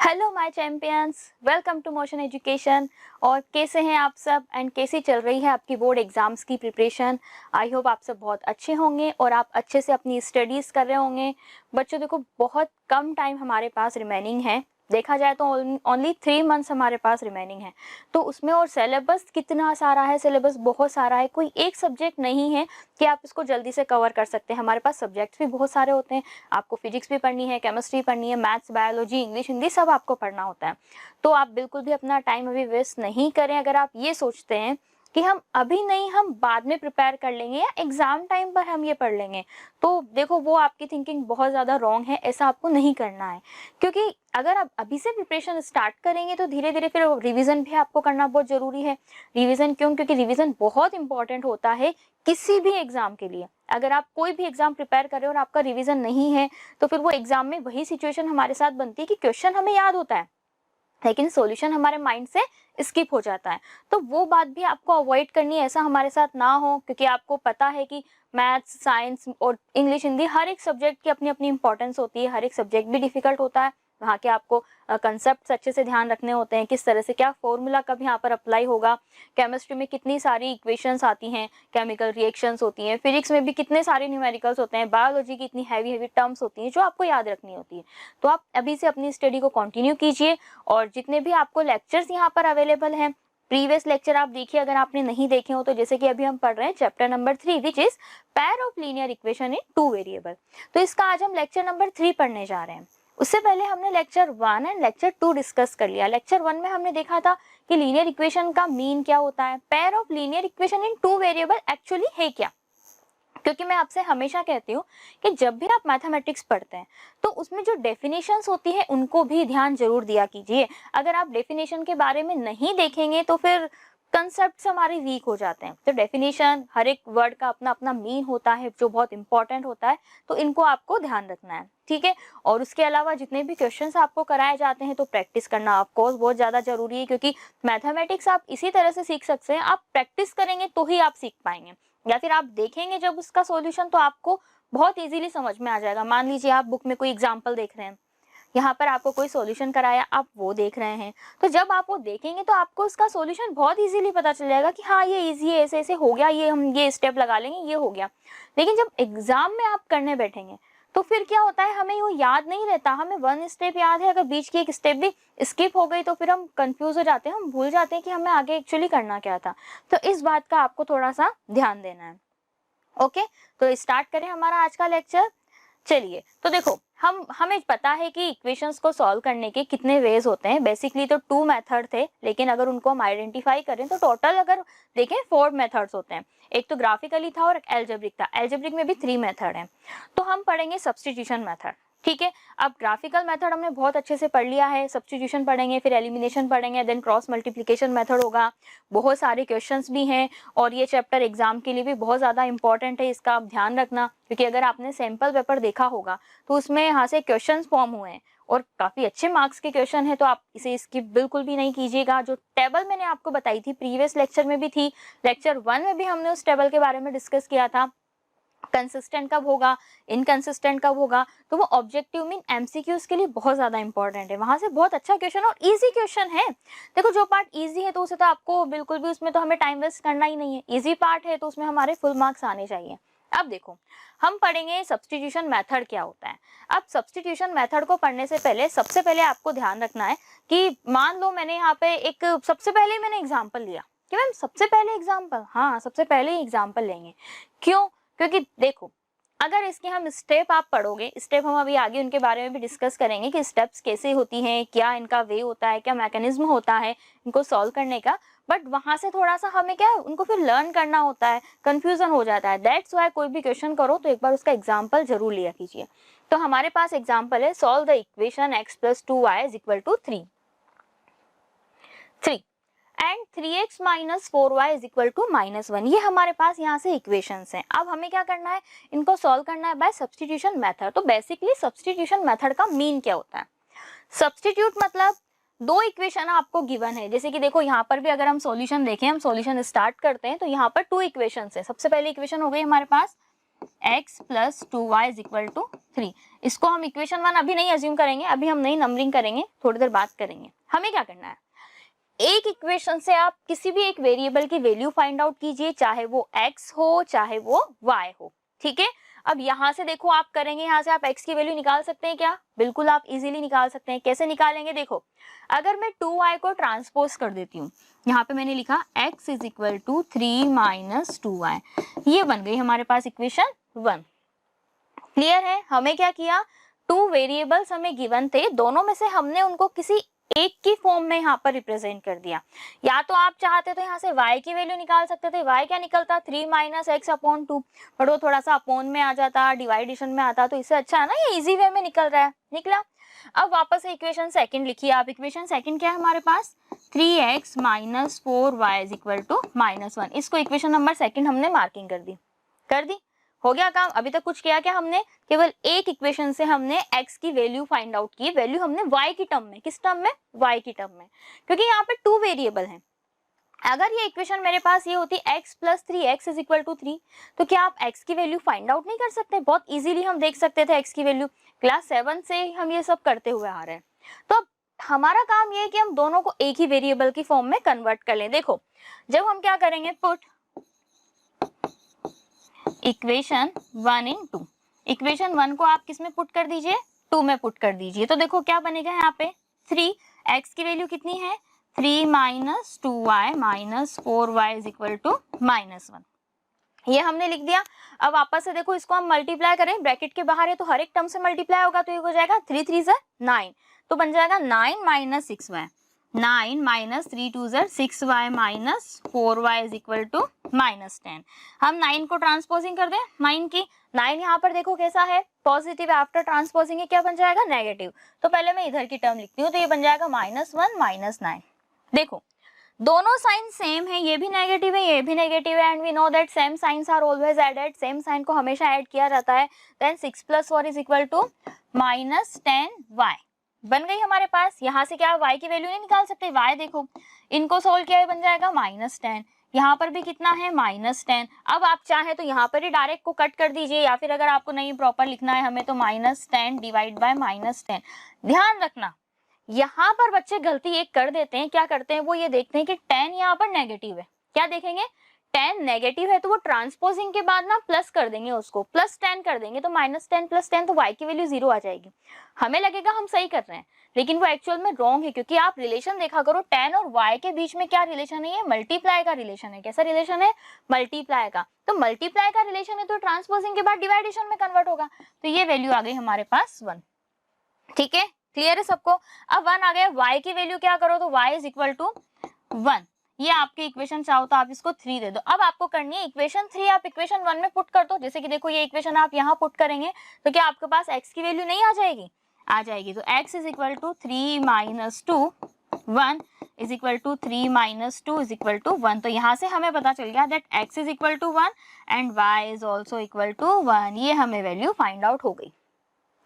Hello my champions, welcome to Motion Education. और कैसे हैं आप सब एंड कैसी चल रही है आपकी बोर्ड एग्जाम्स की प्रिपरेशन। आई होप आप सब बहुत अच्छे होंगे और आप अच्छे से अपनी स्टडीज़ कर रहे होंगे। बच्चों देखो, बहुत कम टाइम हमारे पास रिमेनिंग है, देखा जाए तो ओनली 3 मंथ्स हमारे पास रिमेनिंग है। तो उसमें और सिलेबस कितना सारा है, सिलेबस बहुत सारा है। कोई एक सब्जेक्ट नहीं है कि आप इसको जल्दी से कवर कर सकते हैं। हमारे पास सब्जेक्ट्स भी बहुत सारे होते हैं। आपको फिजिक्स भी पढ़नी है, केमिस्ट्री पढ़नी है, मैथ्स, बायोलॉजी, इंग्लिश, हिंदी सब आपको पढ़ना होता है। तो आप बिल्कुल भी अपना टाइम अभी वेस्ट नहीं करें। अगर आप ये सोचते हैं कि हम अभी नहीं, हम बाद में प्रिपेयर कर लेंगे या एग्जाम टाइम पर हम ये पढ़ लेंगे, तो देखो वो आपकी थिंकिंग बहुत ज़्यादा रॉन्ग है। ऐसा आपको नहीं करना है, क्योंकि अगर आप अभी से प्रिपरेशन स्टार्ट करेंगे तो धीरे धीरे फिर रिवीजन भी आपको करना बहुत ज़रूरी है। रिवीजन क्यों? क्योंकि रिवीजन बहुत इंपॉर्टेंट होता है किसी भी एग्जाम के लिए। अगर आप कोई भी एग्जाम प्रिपेयर कर रहे हो और आपका रिवीजन नहीं है, तो फिर वो एग्जाम में वही सिचुएशन हमारे साथ बनती है कि क्वेश्चन हमें याद होता है लेकिन सॉल्यूशन हमारे माइंड से स्किप हो जाता है। तो वो बात भी आपको अवॉइड करनी है, ऐसा हमारे साथ ना हो। क्योंकि आपको पता है कि मैथ्स, साइंस और इंग्लिश, हिंदी हर एक सब्जेक्ट की अपनी अपनी इंपॉर्टेंस होती है। हर एक सब्जेक्ट भी डिफिकल्ट होता है। वहाँ के आपको कंसेप्ट अच्छे से ध्यान रखने होते हैं, किस तरह से क्या फॉर्मूला कब यहाँ पर अप्लाई होगा। केमिस्ट्री में कितनी सारी इक्वेशंस आती हैं, केमिकल रिएक्शंस होती हैं। फिजिक्स में भी कितने सारे न्यूमेरिकल्स होते हैं। बायोलॉजी की इतनी हैवी हैवी टर्म्स होती हैं जो आपको याद रखनी होती है। तो आप अभी से अपनी स्टडी को कंटिन्यू कीजिए। और जितने भी आपको लेक्चर्स यहाँ पर अवेलेबल हैं, प्रीवियस लेक्चर आप देखिए अगर आपने नहीं देखे हो तो। जैसे कि अभी हम पढ़ रहे हैं chapter number 3 which is pair of linear equation in 2 variable. तो इसका आज हम लेक्चर नंबर 3 पढ़ने जा रहे हैं। उससे पहले हमने लेक्चर 1 एंड लेक्चर 2 डिस्कस कर लिया। लेक्चर 1 में हमने देखा था कि लीनियर इक्वेशन का मीन क्या होता है, pair of linear equation in 2 variable actually है क्या। क्योंकि मैं आपसे हमेशा कहती हूँ कि जब भी आप मैथमेटिक्स पढ़ते हैं तो उसमें जो डेफिनेशंस होती है उनको भी ध्यान जरूर दिया कीजिए। अगर आप डेफिनेशन के बारे में नहीं देखेंगे तो फिर कंसेप्ट्स हमारे वीक हो जाते हैं। तो डेफिनेशन, हर एक वर्ड का अपना अपना मीन होता है जो बहुत इंपॉर्टेंट होता है, तो इनको आपको ध्यान रखना है, ठीक है। और उसके अलावा जितने भी क्वेश्चंस आपको कराए जाते हैं तो प्रैक्टिस करना ऑफकोर्स बहुत ज़्यादा जरूरी है। क्योंकि मैथमेटिक्स आप इसी तरह से सीख सकते हैं, आप प्रैक्टिस करेंगे तो ही आप सीख पाएंगे। या फिर आप देखेंगे जब उसका सॉल्यूशन तो आपको बहुत इजीली समझ में आ जाएगा। मान लीजिए आप बुक में कोई एग्जांपल देख रहे हैं, यहाँ पर आपको कोई सॉल्यूशन कराया, आप वो देख रहे हैं, तो जब आप वो देखेंगे तो आपको उसका सॉल्यूशन बहुत इजीली पता चल जाएगा कि हाँ ये इजी है, ऐसे ऐसे हो गया, ये हम ये स्टेप लगा लेंगे, ये हो गया। लेकिन जब एग्जाम में आप करने बैठेंगे तो फिर क्या होता है, हमें वो याद नहीं रहता। हमें 1 स्टेप याद है, अगर बीच की एक स्टेप भी स्किप हो गई तो फिर हम कंफ्यूज हो जाते हैं, हम भूल जाते हैं कि हमें आगे एक्चुअली करना क्या था। तो इस बात का आपको थोड़ा सा ध्यान देना है। ओके, तो स्टार्ट करें हमारा आज का लेक्चर। चलिए, तो देखो हमें पता है कि इक्वेशंस को सॉल्व करने के कितने वेज होते हैं। बेसिकली तो 2 मेथड थे, लेकिन अगर उनको हम आइडेंटिफाई करें तो टोटल अगर देखें 4 मेथड्स होते हैं। एक तो ग्राफिकली था और एक एल्जेब्रिक था। एल्जेब्रिक में भी 3 मेथड हैं। तो हम पढ़ेंगे सब्स्टिट्यूशन मेथड, ठीक है। अब ग्राफिकल मेथड हमने बहुत अच्छे से पढ़ लिया है, सब्स्टिट्यूशन पढ़ेंगे, फिर एलिमिनेशन पढ़ेंगे, देन क्रॉस मल्टीप्लिकेशन मेथड होगा। बहुत सारे क्वेश्चंस भी हैं और ये चैप्टर एग्जाम के लिए भी बहुत ज़्यादा इंपॉर्टेंट है, इसका आप ध्यान रखना। क्योंकि अगर आपने सैम्पल पेपर देखा होगा तो उसमें यहाँ से क्वेश्चंस फॉर्म हुए हैं और काफ़ी अच्छे मार्क्स के क्वेश्चन है, तो आप इसे स्किप बिल्कुल भी नहीं कीजिएगा। जो टेबल मैंने आपको बताई थी प्रीवियस लेक्चर में भी थी, लेक्चर 1 में भी हमने उस टेबल के बारे में डिस्कस किया था। कंसिस्टेंट कब होगा, इनकंसिस्टेंट कब होगा, तो वो ऑब्जेक्टिव मीन एमसीक्यूज के लिए बहुत ज्यादा इंपॉर्टेंट है। वहां से बहुत अच्छा क्वेश्चन और इजी क्वेश्चन है। देखो, जो पार्ट इजी है तो उसे तो आपको बिल्कुल भी, उसमें तो हमें टाइम वेस्ट करना ही नहीं है। इजी पार्ट है तो उसमें हमारे फुल मार्क्स आने चाहिए। अब देखो, हम पढ़ेंगे सब्स्टिट्यूशन मेथड क्या होता है। अब सब्स्टिट्यूशन मेथड को पढ़ने से पहले सबसे पहले आपको ध्यान रखना है कि मान लो मैंने यहाँ पे एक सबसे पहले मैंने एग्जाम्पल लिया कि मैम सबसे पहले एग्जाम्पल, हाँ सबसे पहले ही एग्जाम्पल लेंगे। क्यों? क्योंकि देखो, अगर इसके हम स्टेप आप पढ़ोगे, स्टेप हम अभी आगे उनके बारे में भी डिस्कस करेंगे कि स्टेप्स कैसे होती हैं, क्या इनका वे होता है, क्या मैकेनिज्म होता है इनको सॉल्व करने का। बट वहां से थोड़ा सा हमें क्या उनको फिर लर्न करना होता है, कंफ्यूजन हो जाता है। दैट्स वाई कोई भी क्वेश्चन करो तो एक बार उसका एग्जाम्पल जरूर लिया कीजिए। तो हमारे पास एग्जाम्पल है, solve the equation x + 2y = 3 and 3x - 4y = -1। ये हमारे पास यहाँ से इक्वेशंस हैं। अब हमें क्या करना है, इनको सॉल्व करना है बाय सब्स्टिट्यूशन मेथड। तो बेसिकली सब्स्टिट्यूशन मेथड का मीन क्या होता है? सब्स्टिट्यूट मतलब 2 इक्वेशन आपको गिवन है। जैसे कि देखो यहाँ पर भी अगर हम सॉल्यूशन देखें, हम सॉल्यूशन स्टार्ट करते हैं तो यहाँ पर 2 इक्वेशंस है। सबसे पहले इक्वेशन हो गई हमारे पास x plus 2y is equal to 3। इसको हम इक्वेशन 1 अभी नहीं अज्यूम करेंगे, अभी हम नई नंबरिंग करेंगे, थोड़ी देर बात करेंगे। हमें क्या करना है, एक इक्वेशन से आप किसी भी एक वेरिएबल की वैल्यू फाइंड आउट कीजिए, चाहे वो x हो चाहे वो y हो, ठीक है। अब यहाँ से देखो आप करेंगे, यहाँ से आप x की वैल्यू निकाल सकते हैं क्या? बिल्कुल आप इजीली निकाल सकते हैं। कैसे निकालेंगे? देखो, अगर मैं 2y को ट्रांसपोज कर देती हूँ, यहाँ पे मैंने लिखा x is equal to 3 minus 2y, ये बन गई हमारे पास इक्वेशन 1। क्लियर है? हमें क्या किया, 2 वेरिएबल्स हमें गिवन थे, दोनों में से हमने उनको किसी एक की फॉर्म में यहाँ पर रिप्रेजेंट कर दिया। या तो आप चाहते तो यहाँ से y की वैल्यू निकाल सकते थे, y क्या निकलता 3 माइनस एक्स अपॉन 2, बट वो थोड़ा सा अपॉन में आ जाता, डिवाइडेशन में आता, तो इससे अच्छा है ना ये इजी वे में निकल रहा है, निकला। अब वापस से इक्वेशन सेकंड लिखिए आप। इक्वेशन सेकंड क्या है हमारे पास, 3x minus 4y is equal to -1। इसको इक्वेशन नंबर सेकंड हमने मार्किंग कर दी, हो गया काम। अभी तक कुछ किया क्या हमने, केवल एक इक्वेशन से हमने x की वैल्यू फाइंड आउट की, वैल्यू हमने y की टर्म में, किस टर्म में, y की टर्म में, क्योंकि यहाँ पे 2 वेरिएबल हैं। अगर ये इक्वेशन मेरे पास ये होती x plus 3x is equal to 3, तो क्या आप x की वैल्यू फाइंड आउट नहीं कर सकते? बहुत इजीली हम देख सकते थे x की वैल्यू, क्लास 7 से हम ये सब करते हुए आ रहे हैं। तो अब हमारा काम ये है कि हम दोनों को एक ही वेरिएबल की फॉर्म में कन्वर्ट कर लें। देखो, जब हम क्या करेंगे, पुट इक्वेशन 1 इन 2, इक्वेशन 1 को आप किस में पुट कर दीजिए, 2 में पुट कर दीजिए। तो देखो क्या बनेगा यहाँ पे, 3x की वैल्यू कितनी है, 3 minus 2y minus 4y is equal to -1, ये हमने लिख दिया। अब वापस से देखो, इसको हम मल्टीप्लाई करें, ब्रैकेट के बाहर है तो हर एक टर्म से मल्टीप्लाई होगा, तो ये हो जाएगा 3 3 ज़ा 9, तो बन जाएगा 9 माइनस 6y, 9 माइनस 3 2 ज़ा 6y minus 4y is equal to -10। हम 9 को ट्रांसपोजिंग कर दें, 9 की 9 यहाँ पर देखो कैसा है, पॉजिटिव, आफ्टर ट्रांसपोजिंग क्या बन जाएगा, नेगेटिव। तो पहले मैं इधर की टर्म लिखती हूँ, तो ये बन जाएगा -1 माइनस 9। देखो दोनों साइन सेम है, ये भी नेगेटिव है, ये भी नेगेटिव है, and we know that same signs are always added, same sign को हमेशा ऐड किया जाता है। Then 6 plus 4 is equal to -10y बन गई हमारे पास। यहाँ से क्या y की वैल्यू नहीं निकाल सकते, y देखो, इनको सोल्व किया बन जाएगा -10, यहाँ पर भी कितना है -10। अब आप चाहे तो यहाँ पर ही डायरेक्ट को कट कर दीजिए, या फिर अगर आपको नहीं प्रॉपर लिखना है हमें, तो -10 डिवाइड बाय -10। ध्यान रखना, यहाँ पर बच्चे गलती एक कर देते हैं, क्या करते हैं, वो ये देखते हैं कि 10 यहाँ पर नेगेटिव है, क्या देखेंगे, 10 नेगेटिव है तो वो ट्रांसपोजिंग के बाद ना प्लस कर देंगे, उसको +10 कर देंगे, तो -10 + 10 तो y की वैल्यू 0 आ जाएगी। हमें लगेगा हम सही कर रहे हैं, लेकिन वो एक्चुअल में रॉन्ग है, क्योंकि आप रिलेशन देखा करो, 10 और y के बीच में क्या रिलेशन है, ये मल्टीप्लाई का रिलेशन है। कैसा रिलेशन है, मल्टीप्लाई का। तो मल्टीप्लाई का रिलेशन है तो ट्रांसपोजिंग के बाद डिवाइडेशन में कन्वर्ट होगा, तो ये वैल्यू आ गई हमारे पास 1। ठीक है, क्लियर है सबको? अब 1 आ गया, y की वैल्यू क्या करो, तो y इज इक्वल टू 1, ये आपकी इक्वेशन चाहो तो आप इसको 3 दे दो। अब आपको करनी है इक्वेशन 3 आप इक्वेशन 1 में पुट कर दो। जैसे कि देखो, ये इक्वेशन आप यहाँ पुट करेंगे तो क्या आपके पास x की वैल्यू नहीं आ जाएगी, आ जाएगी। तो x is equal to 3 minus 2 1 is equal to 3 minus 2 is equal to 1। तो यहाँ से हमें पता चल गया that x is equal to 1 and y is also equal to 1। ये हमें वैल्यू फाइंड आउट हो गई।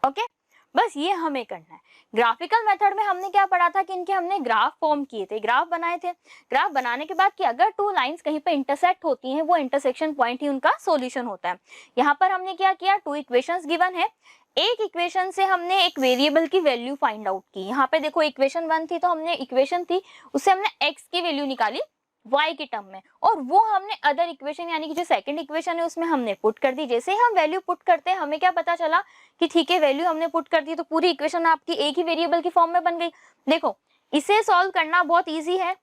ओके, बस ये हमें करना है। ग्राफिकल मेथड में हमने क्या पढ़ा था कि इनके हमने ग्राफ फॉर्म किए थे, ग्राफ बनाए थे। ग्राफ बनाने के बाद कि अगर 2 लाइंस कहीं पे इंटरसेक्ट होती हैं, वो इंटरसेक्शन पॉइंट ही उनका सॉल्यूशन होता है। यहाँ पर हमने क्या किया, 2 इक्वेशंस गिवन है, एक इक्वेशन से हमने एक वेरिएबल की वैल्यू फाइंड आउट की। यहाँ पे देखो इक्वेशन 1 थी, तो हमने इक्वेशन थी उससे हमने x की वैल्यू निकाली y की टर्म में, और वो हमने अदर इक्वेशन यानी कि जो सेकंड इक्वेशन है उसमें हमने पुट कर दी। जैसे ही हम वैल्यू पुट करते हैं हमें क्या पता चला कि ठीक है, वैल्यू हमने पुट कर दी तो पूरी इक्वेशन आपकी एक ही वेरिएबल की फॉर्म में बन गई। देखो, इसे सॉल्व करना बहुत ईजी है।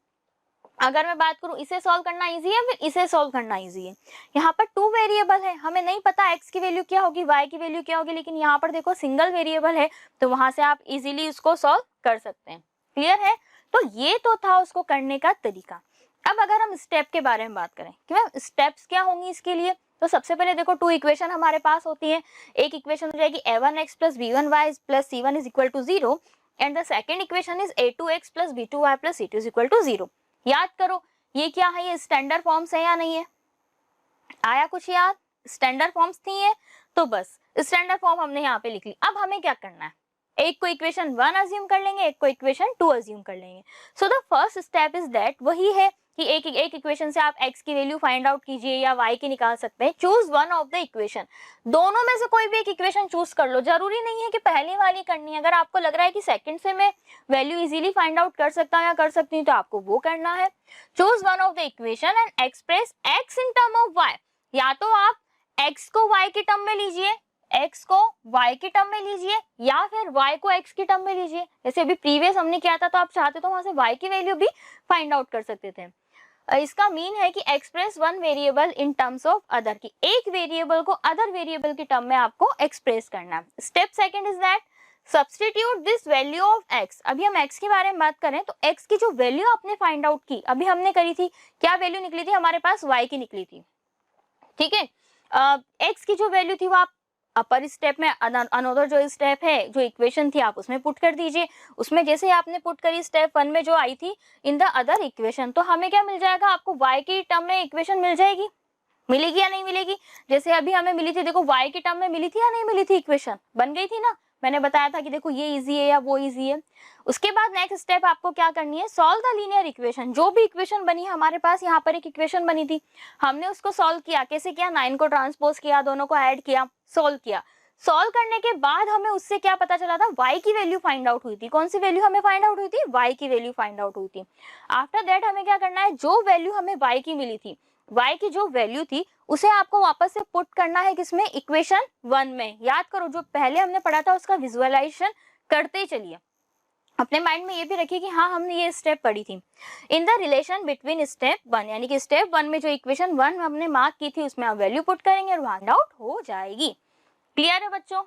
अगर मैं बात करूं, इसे सॉल्व करना इजी है, फिर इसे सॉल्व करना इजी है। यहाँ पर 2 वेरिएबल है, हमें नहीं पता x की वैल्यू क्या होगी, y की वैल्यू क्या होगी, लेकिन यहाँ पर देखो सिंगल वेरिएबल है, तो वहां से आप इजीली उसको सॉल्व कर सकते हैं। क्लियर है? तो ये तो था उसको करने का तरीका। अब अगर हम स्टेप के बारे में बात करें कि मैम स्टेप्स क्या होंगी इसके लिए, तो सबसे पहले देखो 2 इक्वेशन हमारे पास होती है। एक इक्वेशन हो जाएगी a1x plus b1y plus c1 is equal to 0 and the second equation is a2x plus b2y plus c2 is equal to 0। याद करो ये क्या है, ये स्टैंडर्ड फॉर्म्स है या नहीं है, आया कुछ याद? स्टैंडर्ड फॉर्म्स थी ये, तो बस स्टैंडर्ड फॉर्म हमने यहाँ पे लिख ली। अब हमें क्या करना है, एक को इक्वेशन 1 अज्यूम कर लेंगे, एक को इक्वेशन 2 अज्यूम कर लेंगे। So the first step is that, वही है कि एक इक्वेशन से आप x की वैल्यू फाइंड आउट कीजिए या y की निकाल सकते हैं। Choose one of the equation, दोनों में से कोई भी एक इक्वेशन चूज कर लो, जरूरी नहीं है कि पहले वाली करनी है। अगर आपको लग रहा है कि सेकंड से मैं वैल्यू इजीली फाइंड आउट कर सकता हूं या कर सकती हूँ तो आपको वो करना है। Choose one of the equation and express x in term of y। या तो आप x को y के टर्म में लीजिए, x को y के टर्म में लीजिए, या फिर y को x के टर्म में लीजिए। जैसे अभी प्रीवियस हमने किया था, तो आप चाहते तो वहां से y की वैल्यू भी फाइंड आउट कर सकते थे। इसका मीन है कि express one variable in terms of other, की एक वेरिएबल को अदर वेरिएबल के टर्म में आपको एक्सप्रेस करना है। Step second is that substitute this value of x। अभी हम x के बारे में बात करें तो x की जो वैल्यू आपने फाइंड आउट की, अभी हमने करी थी, क्या वैल्यू निकली थी हमारे पास, y की निकली थी, ठीक है। x की जो वैल्यू थी वो आप अपर स्टेप में अनदर जो स्टेप है, जो इक्वेशन थी आप उसमें पुट कर दीजिए। उसमें जैसे ही आपने पुट करी स्टेप वन में जो आई थी इन द अदर इक्वेशन, तो हमें क्या मिल जाएगा, आपको y की टर्म में इक्वेशन मिल जाएगी, मिलेगी या नहीं मिलेगी। जैसे अभी हमें मिली थी, देखो y की टर्म में मिली थी या नहीं मिली थी, इक्वेशन बन गई थी ना। मैंने बताया था कि देखो ये इजी है या वो इजी है। उसके बाद नेक्स्ट स्टेप आपको क्या करनी है, सॉल्व द लीनियर इक्वेशन। जो भी इक्वेशन बनी हमारे पास, यहाँ पर एक इक्वेशन बनी थी, हमने उसको सॉल्व किया। कैसे किया, 9 को ट्रांसपोज किया, दोनों को ऐड किया, सॉल्व किया। सॉल्व करने के बाद हमें उससे क्या पता चला था, y की वैल्यू फाइंड आउट हुई थी। कौन सी वैल्यू हमें फाइंड आउट हुई थी, y की वैल्यू फाइंड आउट हुई थी। आफ्टर दैट हमें क्या करना है, जो वैल्यू हमें y की मिली थी, y की जो वैल्यू थी उसे आपको वापस से पुट करना है, किसमें, इक्वेशन वन में। याद करो जो पहले हमने पढ़ा था उसका विजुअलाइजेशन करते चलिए। अपने माइंड में ये भी रखिए कि हाँ हमने ये स्टेप पढ़ी थी। In the relation between step one, यानी कि स्टेप वन में जो इक्वेशन वन हमने मार्क की थी उसमें आप वैल्यू पुट करेंगे और फाइंड आउट हो जाएगी। क्लियर है बच्चों,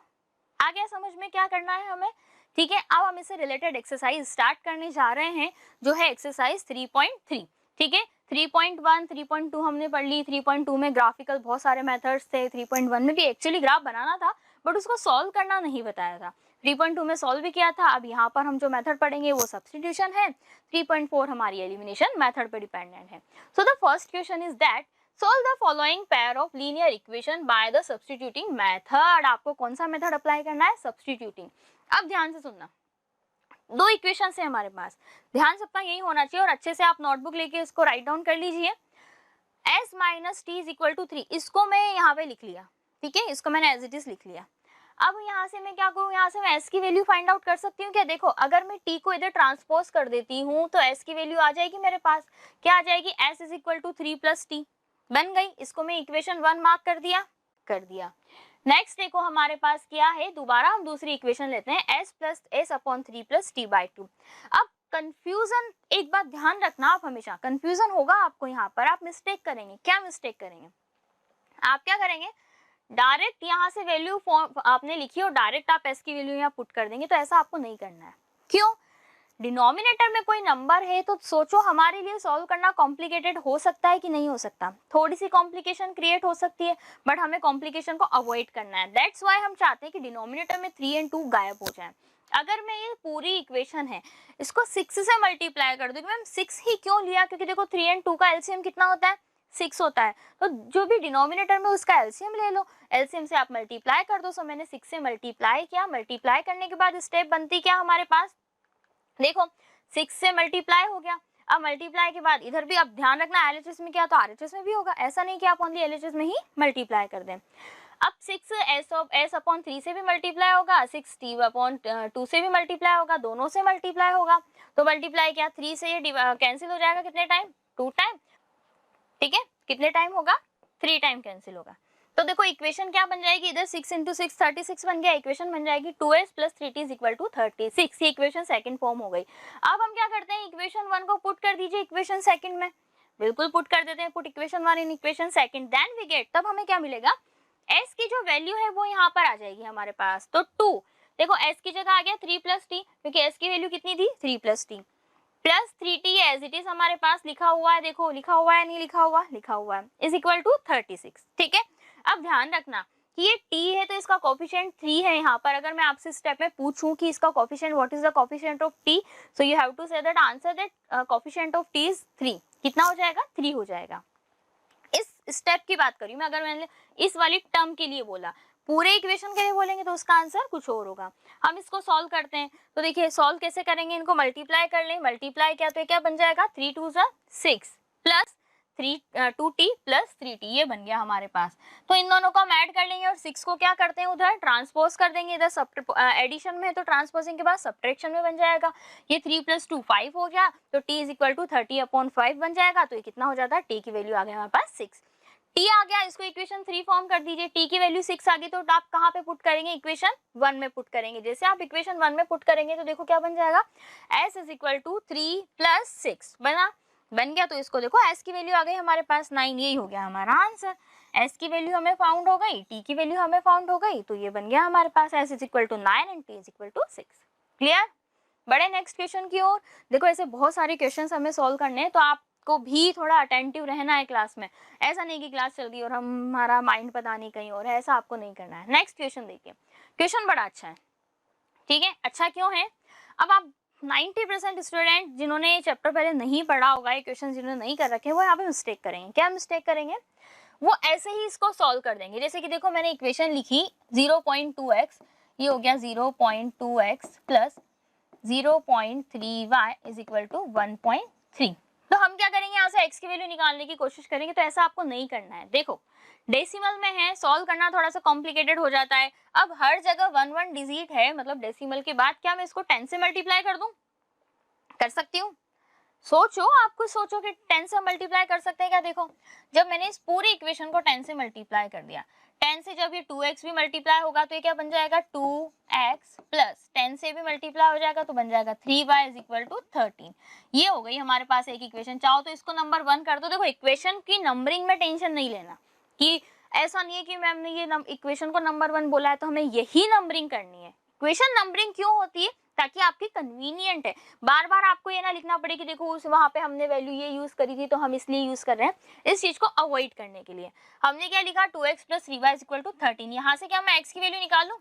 आ गया समझ में क्या करना है हमें, ठीक है। अब हम इससे रिलेटेड एक्सरसाइज स्टार्ट करने जा रहे हैं, जो है एक्सरसाइज 3.3, ठीक है। 3.1, 3.2 हमने पढ़ ली। 3.2 में ग्राफिकल बहुत सारे मेथड्स थे, 3.1 में भी एक्चुअली ग्राफ बनाना था बट उसको सॉल्व करना नहीं बताया था। 3.2 में सॉल्व भी किया था। अब यहाँ पर हम जो मेथड पढ़ेंगे वो सब्स्टिट्यूशन है। 3.4 हमारी एलिमिनेशन मेथड पर डिपेंडेंट है। So the first question is that solve the following pair of linear equation by the substituting method। आपको कौन सा मेथड अप्लाई करना है, सब्स्टिट्यूटिंग। अब ध्यान से सुनना, दो इक्वेशन है हमारे पास, ध्यान सबका यही होना चाहिए और अच्छे से आप नोटबुक लेके इसको राइट डाउन कर लीजिए। s minus t is equal to 3, इसको मैं यहाँ पे लिख लिया, ठीक है, इसको मैंने एज इट इज लिख लिया। अब यहाँ से मैं क्या करूँ, यहाँ से मैं s की वैल्यू फाइंड आउट कर सकती हूँ क्या, देखो अगर मैं t को इधर ट्रांसपोज कर देती हूँ तो s की वैल्यू आ जाएगी मेरे पास, क्या आ जाएगी, s is equal to 3 plus t बन गई। इसको मैं इक्वेशन वन मार्क कर दिया। नेक्स्ट देखो हमारे पास क्या है, दोबारा हम दूसरी इक्वेशन लेते हैं, s plus S upon 3 plus T by 2। अब कंफ्यूजन, एक बात ध्यान रखना, आप हमेशा कंफ्यूजन होगा आपको, यहाँ पर आप मिस्टेक करेंगे। क्या मिस्टेक करेंगे, आप क्या करेंगे, डायरेक्ट यहाँ से वैल्यू आपने लिखी और डायरेक्ट आप s की वैल्यू यहाँ पुट कर देंगे, तो ऐसा आपको नहीं करना है। क्यों, डिनोमिनेटर में कोई नंबर है तो सोचो हमारे लिए सॉल्व करना कॉम्प्लिकेटेड हो सकता है कि नहीं हो सकता, थोड़ी सी कॉम्प्लिकेशन क्रिएट हो सकती है बट हमें कॉम्प्लिकेशन को अवॉइड करना है। दैट्स व्हाई हम चाहते हैं कि डिनोमिनेटर में 3 और 2 गायब हो जाए। अगर मैं ये पूरी इक्वेशन है इसको 6 से मल्टीप्लाई कर दूंगी, मैम 6 ही क्यों लिया, क्योंकि देखो 3 और 2 का एलसीएम कितना होता है, 6 होता है, तो जो भी डिनोमिनेटर में उसका एलसीएम ले लो, एलसीएम से आप मल्टीप्लाई कर दो। सो मैंने 6 से मल्टीप्लाई किया, मल्टीप्लाई करने के बाद स्टेप बनती क्या हमारे पास, देखो 6 से मल्टीप्लाई हो गया। अब मल्टीप्लाई के बाद इधर भी, अब ध्यान रखना एलएचएस में क्या तो आरएचएस में भी होगा, ऐसा नहीं कि आप ओनली एलएचएस में ही मल्टीप्लाई कर दें। अब 6 एस अपॉन 3 से भी मल्टीप्लाई होगा, 6 टी अपॉन 2 से भी मल्टीप्लाई होगा, दोनों से मल्टीप्लाई होगा। तो मल्टीप्लाई क्या, 3 से ये कैंसिल हो जाएगा, कितने टाइम, 2 टाइम, ठीक है, कितने टाइम होगा, 3 टाइम कैंसिल होगा। तो देखो इक्वेशन क्या बन जाएगी, इधर 6 इंटू 6 36 बन गया, इक्वेशन बन जाएगी 2s plus 3t is equal to 36। ये इक्वेशन सेकंड फॉर्म हो गई। अब हम क्या करते हैं, इक्वेशन वन को पुट कर दीजिए इक्वेशन सेकंड में, बिल्कुल पुट कर देते हैं, put equation one in equation second, then we get, तब हमें क्या मिलेगा, s की जो वैल्यू है वो यहाँ पर आ जाएगी हमारे पास। तो 2, देखो s की जगह आ गया 3 प्लस टी, क्योंकि s की वैल्यू कितनी थी, 3 plus t plus 3t as it is हमारे पास लिखा हुआ है, देखो लिखा हुआ है नहीं लिखा हुआ, लिखा हुआ है, इज इक्वल टू 36, ठीक है। अब ध्यान रखना कि ये t है तो इसका कोफिशिएंट 3 है यहाँ पर। अगर मैं आपसे स्टेप में पूछूं कि इसका coefficient what is the coefficient of t, so you have to say that answer that coefficient of t is 3। कितना हो जाएगा, 3 हो जाएगा। इस स्टेप की बात करी मैं, अगर मैंने इस वाली टर्म के लिए बोला, पूरे इक्वेशन के लिए बोलेंगे तो उसका आंसर कुछ और होगा। हम इसको सॉल्व करते हैं, तो देखिए सॉल्व कैसे करेंगे, इनको मल्टीप्लाई कर लें, मल्टीप्लाई किया तो क्या बन जाएगा, 3 2 6, प्लस 2t प्लस 3t, ये बन गया हमारे पास। तो इन दोनों को हम ऐड कर लेंगे और 6 को क्या करते हैं उधर ट्रांसपोज कर देंगे, इधर एडिशन में है तो ट्रांसपोजिंग के बाद सब्ट्रैक्शन में बन जाएगा। ये 3 + 2 5 हो गया, तो t = 30/5 बन जाएगा। तो ये कितना हो जाता है, t की वैल्यू आ गया हमारे पास 6। t आ गया, इसको इक्वेशन 3 फॉर्म कर दीजिए। t की वैल्यू 6 आ गई तो आप कहाँ पे पुट करेंगे, इक्वेशन 1 में पुट करेंगे। जैसे आप इक्वेशन 1 में पुट करेंगे तो देखो क्या बन जाएगा, s = 3 + 6 बन गया। तो इसको देखो s की वैल्यू आ गई हमारे पास 9, यही हो गया हमारा आंसर। s की वैल्यू हमें फाउंड हो गई, t की वैल्यू हमें फाउंड हो गई, तो ये बन गया हमारे पास s = 9 एंड t = 6। क्लियर? बड़े नेक्स्ट क्वेश्चन की ओर। देखो ऐसे बहुत सारे क्वेश्चंस हमें सॉल्व करने हैं, तो आपको भी थोड़ा अटेंटिव रहना है क्लास में। ऐसा नहीं कि क्लास चल रही और हमारा माइंड पता नहीं कहीं और है, ऐसा आपको नहीं करना है। नेक्स्ट क्वेश्चन देखिए, क्वेश्चन बड़ा अच्छा है, ठीक है। अच्छा क्यों है, अब आप 90% स्टूडेंट जिन्होंने ये चैप्टर पहले नहीं पढ़ा होगा, ये क्वेश्चन जिन्होंने नहीं कर रखे, वो यहाँ पे मिस्टेक करेंगे। क्या मिस्टेक करेंगे, वो ऐसे ही इसको सॉल्व कर देंगे। जैसे कि देखो मैंने इक्वेशन लिखी 0.2x, ये हो गया 0.2x प्लस 0.3y = 1.3। तो हम क्या करेंगे, यहाँ से x की वैल्यू निकालने की कोशिश करेंगे। तो ऐसा आपको नहीं करना है। देखो डेसिमल में है, सॉल्व करना थोड़ा सा कॉम्प्लिकेटेड हो जाता है। अब हर जगह 1 डिजिट है, मतलब डेसिमल के बाद क्या मैं इसको 10 से मल्टीप्लाई कर दूं, कर सकती हूँ। सोचो, आपको सोचो कि 10 से मल्टीप्लाई कर सकते हैं क्या। देखो जब मैंने इस पूरी इक्वेशन को 10 से मल्टीप्लाई कर दिया, 10 से जब ये 2x भी मल्टीप्लाई होगा तो ये क्या बन जाएगा, 2x प्लस 10 से भी मल्टीप्लाई हो जाएगा तो बन जाएगा 3y = 13। ये हो गई हमारे पास एक इक्वेशन। चाहो तो इसको नंबर 1 कर दो। देखो इक्वेशन की नंबरिंग में टेंशन नहीं लेना, कि ऐसा नहीं है कि मैम ने ये इक्वेशन को नंबर 1 बोला है तो हमें यही नंबरिंग करनी है। इक्वेशन नंबरिंग क्यों होती है, ताकि आपकी कन्वीनियंट है, बार बार आपको ये ना लिखना पड़े कि देखो उस वहां पे हमने वैल्यू ये यूज करी थी तो हम इसलिए यूज कर रहे हैं। इस चीज को अवॉइड करने के लिए हमने क्या लिखा, 2x + 3y = 13। यहाँ से क्या मैं x की वैल्यू निकाल लूं।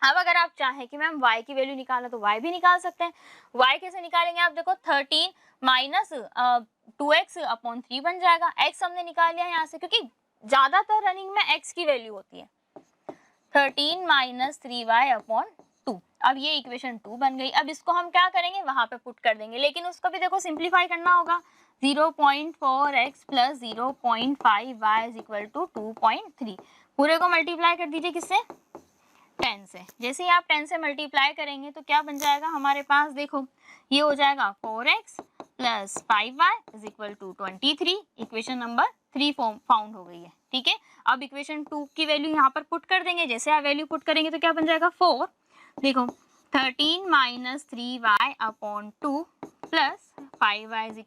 अब अगर आप चाहें कि मैम y की वैल्यू निकालना तो y भी निकाल सकते हैं। y कैसे निकालेंगे, आप देखो 13 - 2x/3 बन जाएगा। x हमने निकाल लिया यहाँ से, क्योंकि ज्यादातर रनिंग में x की वैल्यू होती है। 13 - 3y/2। अब ये इक्वेशन 2 बन गई। अब इसको हम क्या करेंगे, वहां पे पुट कर देंगे, लेकिन उसको भी देखो सिंप्लीफाई करना होगा। 0.4x plus 0.5y = 2.3। पूरे को मल्टीप्लाई कर दीजिए किससे, 10 से। जैसे ही आप 10 से मल्टीप्लाई करेंगे तो क्या बन जाएगा हमारे पास, देखो ये हो जाएगा 4x plus 5y = 23। Equation number 3 found हो गई है, ठीक है। अब इक्वेशन 2 की वैल्यू यहाँ पर पुट कर देंगे। जैसे आप वैल्यू पुट करेंगे तो क्या बन जाएगा, 4। देखो 13 - 3y/2 प्लस 5y =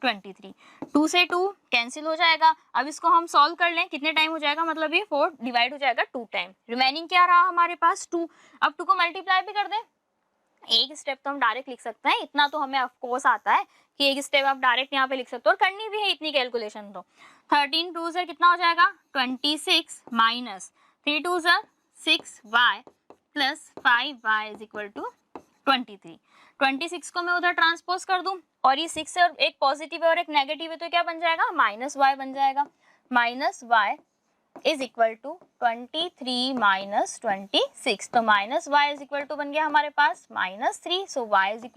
23। 2 से 2 कैंसिल हो जाएगा। अब इसको हम सॉल्व कर लें, कितने टाइम हो जाएगा, मतलब ये 4 डिवाइड हो जाएगा 2 टाइम। रिमेनिंग क्या रहा हमारे पास, 2। अब 2 को मल्टीप्लाई भी कर दें। एक स्टेप तो हम डायरेक्ट लिख सकते हैं, इतना तो हमें ऑफ कोर्स आता है कि एक स्टेप आप डायरेक्ट यहाँ पे लिख सकते हो, और करनी भी है इतनी कैलकुलेशन तो। 13 2 से कितना हो जाएगा, 26 माइनस 3 2 से 6y प्लस 5y = 23। 26 को मैं उधर ट्रांसपोज कर दूं, और ये 6 और एक पॉजिटिव है और एक नेगेटिव है तो क्या बन जाएगा, -y बन जाएगा। -y = 23 - 26, तो -y = बन गया हमारे पास -3। सो y =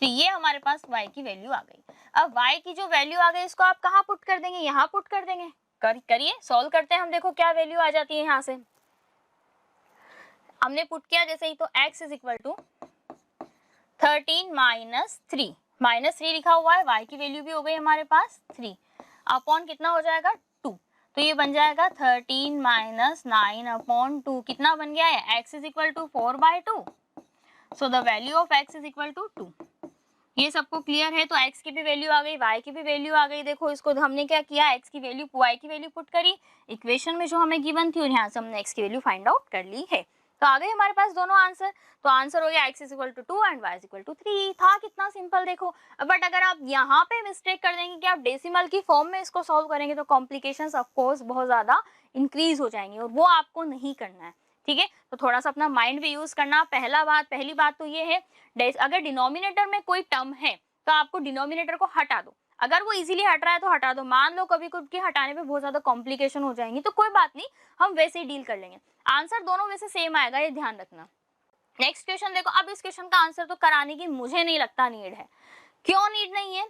3। ये हमारे पास y की वैल्यू आ गई। अब y की जो वैल्यू आ गई इसको आप कहाँ पुट कर देंगे, यहाँ पुट कर देंगे। करिए, सॉल्व करते हैं हम। देखो क्या वैल्यू आ जाती है यहाँ से, हमने पुट किया जैसे ही, तो x = 13 - 3, -3 लिखा हुआ है, y की वैल्यू भी हो गई हमारे पास 3, अपॉन कितना हो जाएगा, 2। तो ये बन जाएगा 13 - 9/2। कितना बन गया है, x = 4/2। So the value of x = 2। ये सबको क्लियर है। तो x की भी वैल्यू आ गई, y की भी वैल्यू आ गई। देखो इसको हमने क्या किया, x की वैल्यू y की वैल्यू पुट करी इक्वेशन में जो हमें गिवन थी, और यहाँ से हमने x की वैल्यू फाइंड आउट कर ली है। तो आ गए हमारे पास दोनों आंसर। तो आंसर हो गया x = 2 एंड y = 3। था कितना सिंपल देखो। बट अगर आप यहाँ पे मिस्टेक कर देंगे कि आप डेसिमल की फॉर्म में इसको सॉल्व करेंगे तो कॉम्प्लिकेशंस ऑफ कोर्स बहुत ज्यादा इंक्रीज हो जाएंगी, और वो आपको नहीं करना है, ठीक है। तो थोड़ा सा अपना माइंड भी यूज करना। पहली बात तो ये है, अगर डिनोमिनेटर में कोई टर्म है तो आपको डिनोमिनेटर को हटा दो। अगर वो इजीली हट रहा है तो हटा दो। मान लो कभी कुछ के हटाने पे बहुत ज्यादा कॉम्प्लिकेशन हो जाएंगी तो कोई बात नहीं, हम वैसे ही डील कर लेंगे। आंसर दोनों में से सेम आएगा, ये ध्यान रखना। नेक्स्ट क्वेश्चन देखो। अब इस क्वेश्चन का आंसर तो कराने की मुझे नहीं लगता नीड है। क्यों नीड नहीं है,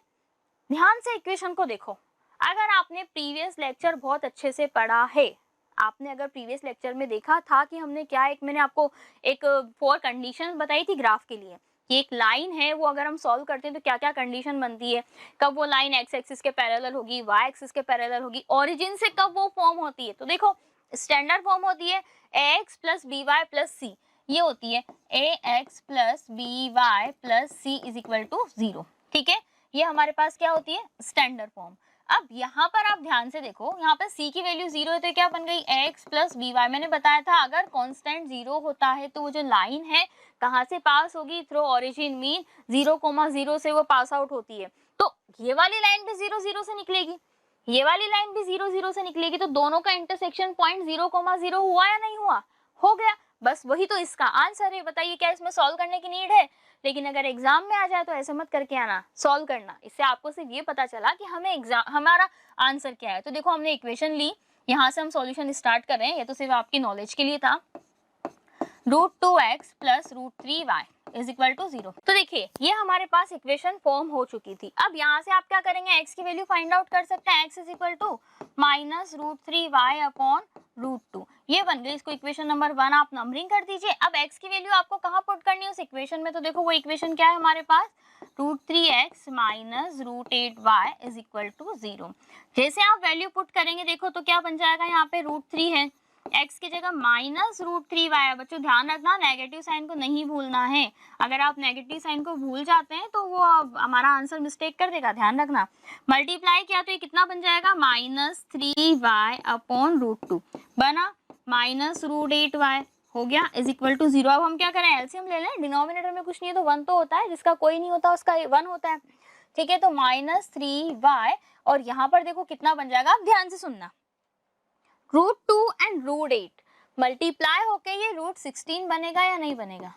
ध्यान से इक्वेशन को देखो। अगर आपने प्रीवियस लेक्चर बहुत अच्छे से पढ़ा है, आपने अगर प्रीवियस लेक्चर में देखा था कि हमने क्या, एक मैंने आपको एक 4 कंडीशन बताई थी ग्राफ के लिए कि एक लाइन है वो अगर हम सॉल्व करते हैं तो क्या क्या कंडीशन बनती है, कब वो लाइन एक्स एक्सिस के पैरेलल होगी, वाई एक्सिस के पैरेलल होगी, ओरिजिन से कब वो फॉर्म होती है। तो देखो स्टैंडर्ड फॉर्म होती है ax plus B Y plus C, ये होती है ax plus B Y plus C is equal to 0। ठीक है, ये हमारे पास क्या होती है स्टैंडर्ड फॉर्म। अब यहाँ पर आप ध्यान से देखो, यहाँ पर c की वैल्यू 0 है तो क्या बन गई x प्लस बी वाई। मैंने बताया था अगर कांस्टेंट 0 होता है तो वो जो लाइन है कहाँ से पास होगी, थ्रू ओरिजिन, मीन 0,0 से वो पास आउट होती है। तो ये वाली लाइन भी 0 0 से निकलेगी, ये वाली लाइन भी 0 0 से निकलेगी, तो दोनों का इंटरसेक्शन पॉइंट 0,0 हुआ या नहीं हुआ, हो गया। बस वही तो इसका आंसर है। बताइए क्या इसमें सॉल्व करने की नीड है? लेकिन अगर एग्जाम में आ जाए तो ऐसे मत करके आना सॉल्व करना। इससे आपको सिर्फ ये पता चला कि हमें एग्जाम हमारा आंसर क्या है। तो देखो हमने इक्वेशन ली, यहाँ से हम सॉल्यूशन स्टार्ट कर रहे हैं, ये तो सिर्फ आपकी नॉलेज के लिए था। √2x plus √3y is equal to 0। तो देखिए ये हमारे पास इक्वेशन फॉर्म हो चुकी थी। अब यहाँ से आप क्या करेंगे, x की वैल्यू फाइंड आउट कर सकते हैं। x is equal to minus √3y upon √2, ये बन गई। इसको इक्वेशन नंबर 1 आप नंबरिंग कर दीजिए। अब x की वैल्यू आपको कहाँ पुट करनी है उस इक्वेशन में, तो देखो वो इक्वेशन क्या है हमारे पास, √3x minus √8y is equal to 0। जैसे आप वैल्यू पुट करेंगे देखो तो क्या बन जाएगा, यहाँ पे √3 है, x की जगह माइनस √3y। बच्चों ध्यान रखना नेगेटिव साइन को नहीं भूलना है, अगर आप नेगेटिव साइन को भूल जाते हैं तो वो हमारा आंसर मिस्टेक कर देगा, ध्यान रखना। मल्टीप्लाई किया तो ये कितना बन जाएगा, -3y अपॉन √2 बना, माइनस √8y हो गया इज इक्वल टू 0। अब हम क्या करें, एलसीएम ले लें, डिनोमिनेटर में कुछ नहीं है तो 1 तो होता है, जिसका कोई नहीं होता उसका 1 होता है। ठीक है, तो -3y और यहाँ पर देखो कितना बन जाएगा, आप ध्यान से सुनना, √2 एंड √8 मल्टीप्लाई होके ये √16 बनेगा या नहीं बनेगा?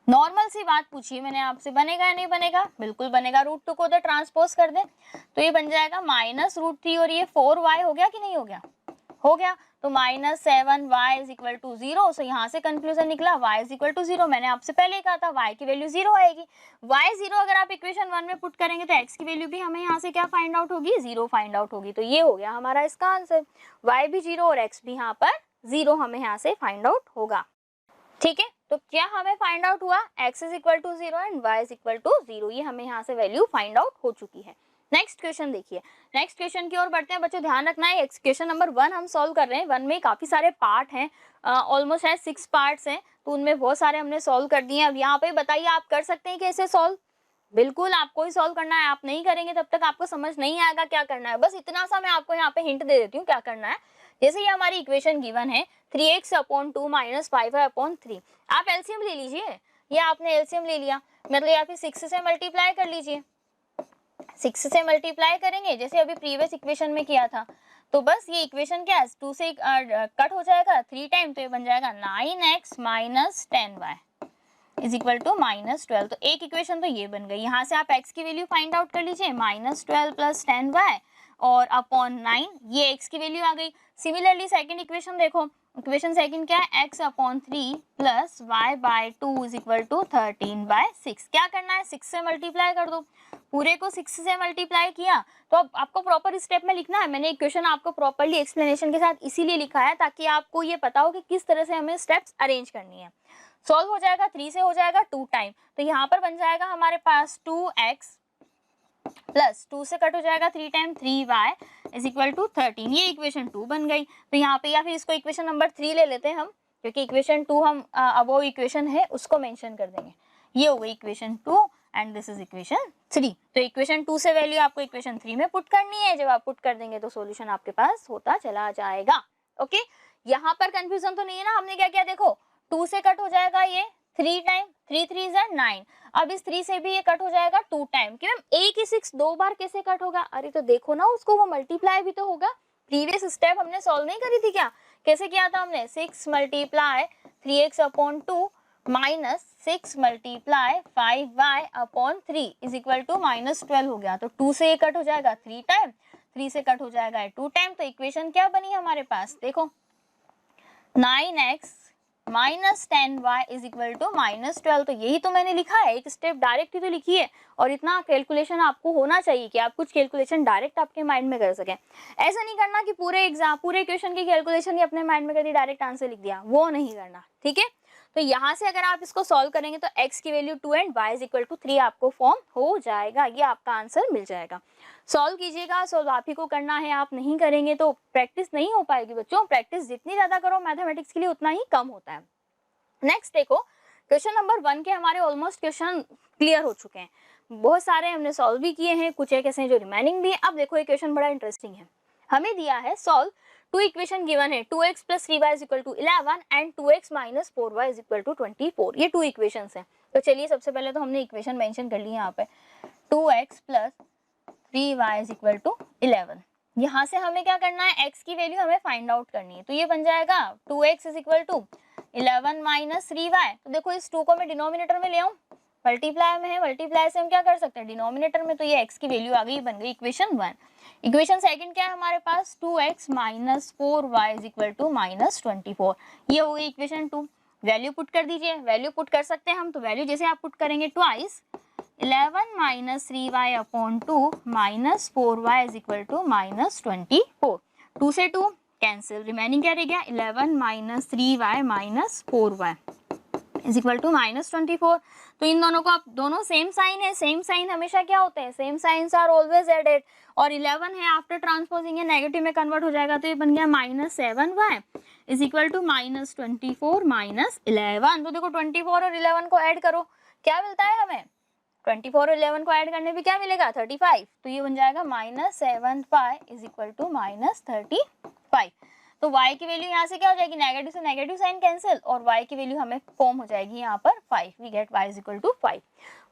नॉर्मल सी बात पूछिए मैंने आपसे, बनेगा या नहीं बनेगा? बिल्कुल बनेगा। √2 को उधर ट्रांसपोज कर दे तो ये बन जाएगा -√3 और ये 4y हो गया कि नहीं हो गया, हो गया। तो -7y इज इक्वल टू 0। सो यहाँ से कंक्लूजन निकला y इज इक्वल टू 0। मैंने आपसे पहले ही कहा था y की वैल्यू 0 आएगी। y 0 अगर आप इक्वेशन 1 में पुट करेंगे तो x की वैल्यू भी हमें यहाँ से क्या फाइंड आउट होगी, 0 फाइंड आउट होगी। तो ये हो गया हमारा इसका आंसर, y भी 0 और x भी यहाँ पर 0 हमें यहाँ से फाइंड आउट होगा। ठीक है, तो क्या हमें फाइंड आउट हुआ, x is equal to 0 and y is equal to 0, ये हमें यहाँ से वैल्यू फाइंड आउट हो चुकी है। नेक्स्ट क्वेश्चन देखिए, नेक्स्ट क्वेश्चन की ओर बढ़ते हैं। बच्चों ध्यान रखना है क्वेश्चन नंबर 1 हम सॉल्व कर रहे हैं। 1 में काफी सारे पार्ट हैं, ऑलमोस्ट है 6 पार्ट्स हैं, तो उनमें बहुत सारे हमने सॉल्व कर दिए। अब यहाँ पे बताइए आप कर सकते हैं कैसे सॉल्व? बिल्कुल आपको ही सॉल्व करना है, आप नहीं करेंगे तब तक आपको समझ नहीं आएगा क्या करना है। बस इतना सा मैं आपको यहाँ पे हिंट दे देती हूँ क्या करना है। जैसे ये हमारी इक्वेशन गिवन है 3x upon 2 minus 5y upon 3, आप एलसीएम ले लीजिए, ये आपने एलसीएम ले लिया, मतलब या फिर 6 से मल्टीप्लाई कर लीजिए। 6 से मल्टीप्लाई करेंगे जैसे अभी प्रीवियस इक्वेशन में किया था, तो बस ये इक्वेशन क्या है 2 से कट हो जाएगा 3 टाइम, तो ये बन जाएगा 9x minus 10y is equal to -12। तो एक इक्वेशन तो ये बन गई। यहाँ से आप x की वैल्यू फाइंड आउट कर लीजिए, -12 प्लस 10y और अपॉन 9, ये x की वैल्यू आ गई। सिमिलरली सेकंड इक्वेशन देखो, इक्वेशन सेकंड क्या है, x upon 3 plus y by 2 is equal to 13/6। क्या करना है, 6 से मल्टीप्लाई कर दो, पूरे को 6 से मल्टीप्लाई किया तो अब आपको प्रॉपर स्टेप में लिखना है। मैंने इक्वेशन आपको प्रॉपरली एक्सप्लेनेशन के साथ इसीलिए लिखा है ताकि आपको ये पता हो कि किस तरह से हमें स्टेप्स अरेंज करनी है। सॉल्व हो जाएगा, 3 से हो जाएगा 2 टाइम, तो यहाँ पर बन जाएगा हमारे पास 2x प्लस 2 से कट हो जाएगा 3 time 3y is equal to 13, ये इक्वेशन 2 बन गई। तो यहाँ पे या फिर इसको इक्वेशन नंबर 3 ले लेते हैं हम, क्योंकि इक्वेशन 2 हम अब वो इक्वेशन है उसको मेंशन कर देंगे। ये हो गई equation 2 and this is equation 3। तो इक्वेशन 2 से वैल्यू आपको इक्वेशन 3 में पुट करनी है, जब आप पुट कर देंगे तो सॉल्यूशन आपके पास होता चला जाएगा। ओके, यहाँ पर कंफ्यूजन तो नहीं है ना, हमने क्या किया देखो 2 से कट हो जाएगा ये 3 टाइम, 3 3 is 9, अब इस 3 से भी ये कट हो जाएगा 2 टाइम। कि मैम एक ही 6 दो बार कैसे कट होगा? अरे तो देखो ना उसको, वो मल्टीप्लाई भी तो होगा। प्रीवियस स्टेप हमने सॉल्व नहीं करी थी क्या, कैसे किया था हमने, 6 multiply 3x upon 2 minus 6 multiply 5y upon 3 is equal to -12 हो गया। तो 2 से ये कट हो जाएगा 3 टाइम, 3 से कट हो जाएगा 2 टाइम। तो इक्वेशन क्या बनी हमारे पास देखो, 9x -10y is equal to -12। तो यही तो मैंने लिखा है, एक स्टेप डायरेक्ट ही तो लिखी है। और इतना कैलकुलेशन आपको होना चाहिए कि आप कुछ कैलकुलेशन डायरेक्ट आपके माइंड में कर सकें। ऐसा नहीं करना कि पूरे क्वेश्चन की कैलकुलेशन ही अपने माइंड में कर दी, डायरेक्ट आंसर लिख दिया, वो नहीं करना, ठीक है। तो यहाँ से अगर आप इसको सॉल्व करेंगे तो x की value 2 and y is equal to 3 आपको फॉर्म हो जाएगा, ये आपका आंसर मिल जाएगा। सॉल्व कीजिएगा, सॉल्व आप ही को करना है, आप नहीं करेंगे तो प्रैक्टिस नहीं हो पाएगी बच्चों। प्रैक्टिस जितनी ज्यादा करो मैथमेटिक्स के लिए उतना ही कम होता है। नेक्स्ट देखो, क्वेश्चन नंबर 1 के हमारे ऑलमोस्ट क्वेश्चन क्लियर हो चुके हैं, बहुत सारे हमने सॉल्व भी किए हैं, कुछ एक ऐसे हैं जो रिमेनिंग भी है। अब देखो ये क्वेश्चन बड़ा इंटरेस्टिंग है, हमें दिया है सॉल्व टू इक्वेशन गिवन है 2x plus 3y is equal to 11 and 2x minus 4y is equal to 24। ये 2 इक्वेशंस हैं। तो चलिए सबसे पहले तो हमने इक्वेशन मेंशन कर ली यहाँ पे, 2x plus 3y is equal to 11। यहाँ से हमें क्या करना है, x की वैल्यू हमें फाइंड आउट करनी है। तो ये बन जाएगा 2x is equal to 11 minus 3y। तो देखो इस 2 को मैं डिनोमिनेटर में ले आऊँ, मल्टीप्लाई में है, मल्टीप्लाई से हम क्या कर सकते हैं डिनोमिनेटर में, तो ये x की वैल्यू आ गई, बन गई इक्वेशन 1। इक्वेशन सेकंड क्या है हमारे पास, 2x minus 4y is equal to minus 24। ये हो गई इक्वेशन 2। वैल्यू पुट कर दीजिए, वैल्यू पुट कर सकते हैं हम, तो वैल्यू जैसे आप पुट करेंगे twice 11 minus 3y upon 2 minus 4y is equal to minus 24। 2 से 2 कैंसिल, रिमेनिंग क्या रह गया 11 minus 3y minus 4y is equal to minus 24। तो इन दोनों को आप, दोनों सेम साइन है, सेम साइन हमेशा क्या होते हैं, same signs are always added. और 11 है, आफ्टर ट्रांसपोजिंग है नेगेटिव में कन्वर्ट हो जाएगा, तो ये बन गया minus 7y is equal to minus 24 minus 11। तो देखो 24 और 11 को ऐड करो, क्या मिलता है हमें, 24 और 11 को ऐड करने पे क्या मिलेगा 35। तो ये बन जाएगा minus 7y is equal to minus 35। तो y की वैल्यू यहाँ से क्या हो जाएगी, नेगेटिव से नेगेटिव साइन कैंसिल, और y की वैल्यू हमें फॉर्म हो जाएगी यहाँ पर 5। We get y is equal to 5।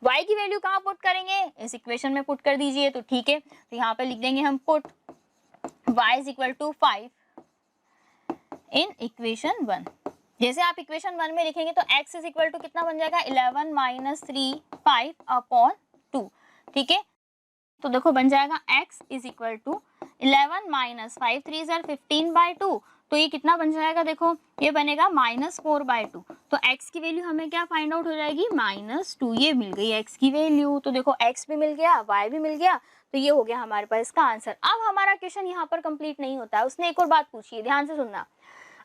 y की वैल्यू कहाँ पुट करेंगे, इस इक्वेशन में पुट कर दीजिए, तो ठीक है। तो यहाँ पे लिख देंगे हम put y is equal to 5 in equation 1। जैसे आप इक्वेशन 1 में लिखेंगे तो x इज इक्वल टू कितना बन जाएगा 11 माइनस 3 5 अपॉन 2, ठीक है। तो देखो बन जाएगा x is equal to 11 minus 5 3 ज़र 15 बाई 2। तो ये कितना बन जाएगा, देखो ये बनेगा माइनस 4 बाई 2। तो x की वैल्यू हमें क्या फाइंड आउट हो जाएगी माइनस 2। ये मिल गई x की वैल्यू। तो देखो x भी मिल गया, y भी मिल गया, तो ये हो गया हमारे पास इसका आंसर। अब हमारा क्वेश्चन यहाँ पर कंप्लीट नहीं होता है, उसने एक और बात पूछी है, ध्यान से सुनना।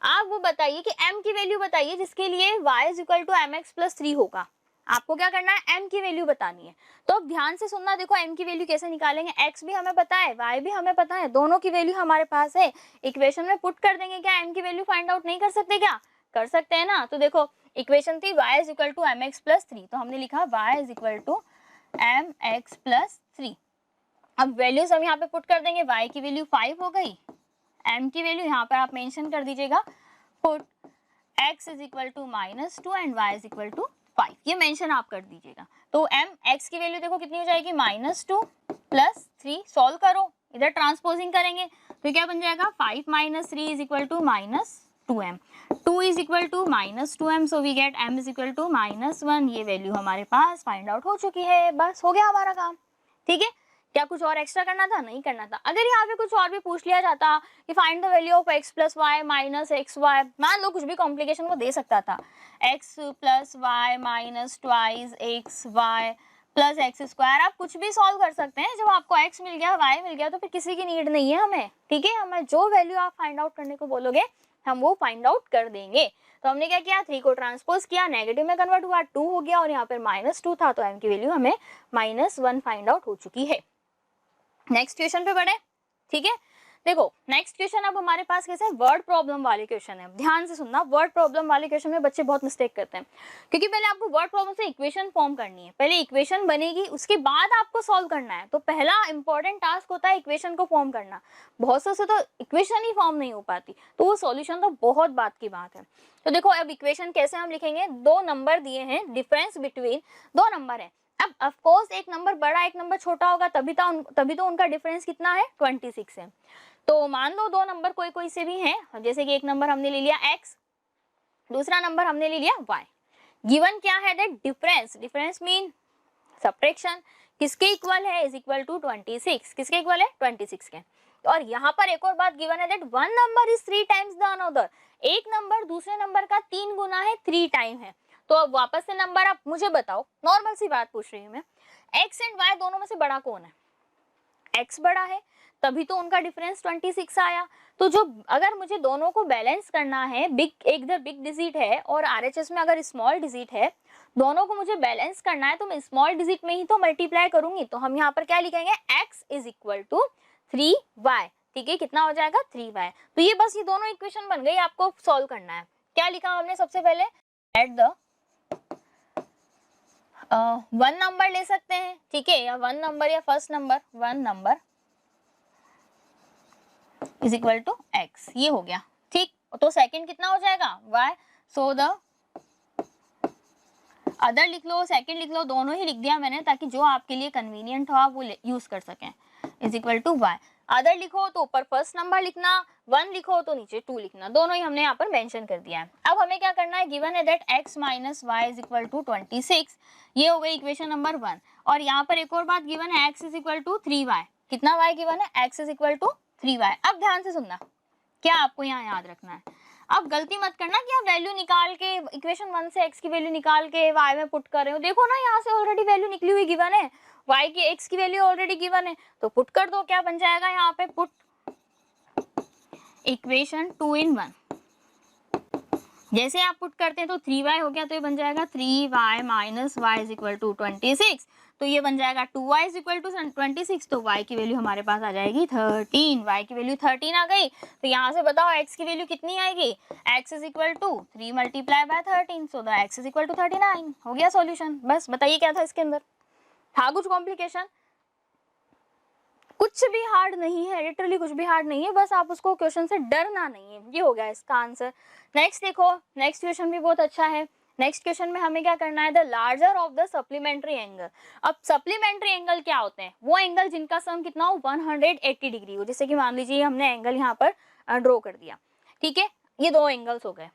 आप वो बताइए कि m की वैल्यू बताइए जिसके लिए y is equal to mx plus 3 होगा। आपको क्या करना है, m की वैल्यू बतानी है। तो अब ध्यान से सुनना, देखो m की वैल्यू कैसे निकालेंगे, x भी हमें पता है, y भी हमें पता है, दोनों की वैल्यू हमारे पास है, इक्वेशन में पुट कर देंगे। क्या m की वैल्यू फाइंड आउट नहीं कर सकते, क्या कर सकते हैं ना। तो देखो इक्वेशन थी y is equal to mx plus 3, तो हमने लिखा y is equal to mx plus 3। अब वैल्यूज हम यहाँ पे पुट कर देंगे, y की वैल्यू 5 हो गई, m की वैल्यू यहाँ पर आप मेंशन कर दीजिएगा, put x is equal to minus 2 and y is equal to 5, ये मेंशन आप कर दीजिएगा। तो m x की वैल्यू देखो कितनी हो जाएगी माइनस 2 प्लस 3। सॉल्व करो, इधर ट्रांसपोजिंग करेंगे तो क्या बन जाएगा 5 minus 3 is equal to minus 2m, 2 is equal to minus 2m, so we get m is equal to minus 1। ये वैल्यू हमारे पास फाइंड आउट हो चुकी है, बस हो गया हमारा काम, ठीक है। क्या कुछ और एक्स्ट्रा करना था, नहीं करना था। अगर यहाँ पे कुछ और भी पूछ लिया जाता कि find the value of x plus y minus x y, मान लो कुछ भी कॉम्प्लिकेशन वो दे सकता था, x plus y minus twice x y plus x square, आप कुछ भी सॉल्व कर सकते हैं। जब आपको x मिल गया y मिल गया तो फिर किसी की नीड नहीं है हमें, ठीक है। हमें जो वैल्यू आप फाइंड आउट करने को बोलोगे हम वो फाइंड आउट कर देंगे। तो हमने क्या किया, 3 को ट्रांसपोज किया, नेगेटिव में कन्वर्ट हुआ, 2 हो गया, और यहाँ पर माइनस 2 था, तो m की वैल्यू हमें माइनस 1 फाइंड आउट हो चुकी है। नेक्स्ट क्वेश्चन पे बढ़े, ठीक है। देखो नेक्स्ट क्वेश्चन अब हमारे पास कैसे है, वर्ड प्रॉब्लम वाले क्वेश्चन है। ध्यान से सुनना, वर्ड प्रॉब्लम वाले क्वेश्चन में बच्चे बहुत मिस्टेक करते हैं, क्योंकि पहले आपको वर्ड प्रॉब्लम से इक्वेशन फॉर्म करनी है, पहले इक्वेशन बनेगी उसके बाद आपको सॉल्व करना है। तो पहला इंपॉर्टेंट टास्क होता है इक्वेशन को फॉर्म करना। बहुत से तो इक्वेशन ही फॉर्म नहीं हो पाती, तो वो सॉल्यूशन तो बहुत बात की बात है। तो देखो अब इक्वेशन कैसे हम लिखेंगे, 2 नंबर दिए हैं, डिफरेंस बिटवीन 2 नंबर है। अब ऑफ कोर्स एक नंबर बड़ा एक नंबर छोटा होगा, तभी तो उनका डिफरेंस कितना है 26 है। तो मान लो 2 नंबर कोई कोई से भी हैं, जैसे कि एक नंबर हमने ले लिया x, दूसरा नंबर हमने ले लिया y। गिवन क्या है, that difference, difference mean subtraction, किसके इक्वल है, इज इक्वल टू 26, किसके इक्वल है 26 के। और यहाँ पर एक और बात गिवन है that one number is 3 times the another, एक नंबर दूसरे नंबर का 3 गुना है, 3 टाइम है। तो अब वापस से नंबर आप मुझे बताओ, नॉर्मल सी बात पूछ रही हूँ मैं, x एंड y दोनों में से बड़ा कौन है? x बड़ा है, तभी तो उनका डिफरेंस 26 आया। तो जो अगर मुझे दोनों को बैलेंस करना है, बिग एक इधर बिग डिजिट है और RHS में अगर स्मॉल डिजिट है, दोनों को मुझे बैलेंस करना है तो मैं स्मॉल डिजिट में ही तो मल्टीप्लाई करूंगी। तो हम यहाँ पर क्या लिखेंगे, x is equal to 3y, ठीक है, कितना हो जाएगा 3y। तो ये बस ये दोनों इक्वेशन बन गई, आपको सॉल्व करना है। क्या लिखा हमने सबसे पहले, एट द वन नंबर ले सकते हैं, ठीक है, या वन नंबर या first number, one number is equal to x, ये हो गया, ठीक। तो सेकंड कितना हो जाएगा y, सो द अदर लिख लो, सेकंड लिख लो, दोनों ही लिख दिया मैंने ताकि जो आपके लिए कन्वीनियंट हो आप वो यूज कर सकें, is equal to y। Other लिखो तो ऊपर फर्स्ट नंबर लिखना, वन लिखो तो नीचे 2 लिखना, दोनों ही हमने यहाँ पर मेंशन कर दिया है। अब हमें क्या करना है, गिवन है that x minus y is equal to 26, ये हो गई इक्वेशन नंबर 1। और यहाँ पर एक और बात गिवन है, x is equal to 3y, कितना y गिवन है, x is equal to 3y। अब ध्यान से सुनना, क्या आपको यहाँ याद रखना है, अब गलती मत करना कि आप वैल्यू निकाल के इक्वेशन 1 से x की वैल्यू निकाल के y में पुट कर रहे हो। देखो ना यहाँ से ऑलरेडी वैल्यू निकली हुई गिवन है, y की x की वैल्यू ऑलरेडी गिवन है, तो पुट कर दो। क्या बन जाएगा यहाँ पे, पुट इक्वेशन 2 in 1, जैसे आप पुट करते हैं तो 3y हो गया, तो ये बन जाएगा 3y minus y is equal to 26, तो ये बन जाएगा 2y इज इक्वल टू 26, तो y की वैल्यू हमारे पास आ जाएगी 13, y की वैल्यू 13 आ गई। तो यहाँ से बताओ x की वैल्यू कितनी आएगी, x is equal to 3 multiply by 13, so the x is equal to 39। हो गया सॉल्यूशन। बस बताइए क्या था इसके अंदर, था कुछ कॉम्प्लिकेशन? कुछ भी हार्ड नहीं है, लिटरली कुछ भी हार्ड नहीं है, बस आप उसको क्वेश्चन से डरना नहीं है, ये हो गया इसका आंसर। नेक्स्ट देखो, नेक्स्ट क्वेश्चन भी बहुत अच्छा है। नेक्स्ट क्वेश्चन में हमें क्या करना है, the larger of the supplementary angle. अब सप्लीमेंट्री एंगल क्या होते हैं, वो एंगल जिनका सम कितना हो 180 डिग्री हो। जैसे कि मान लीजिए हमने एंगल यहाँ पर ड्रॉ कर दिया, ठीक है, ये दो एंगल्स हो गए,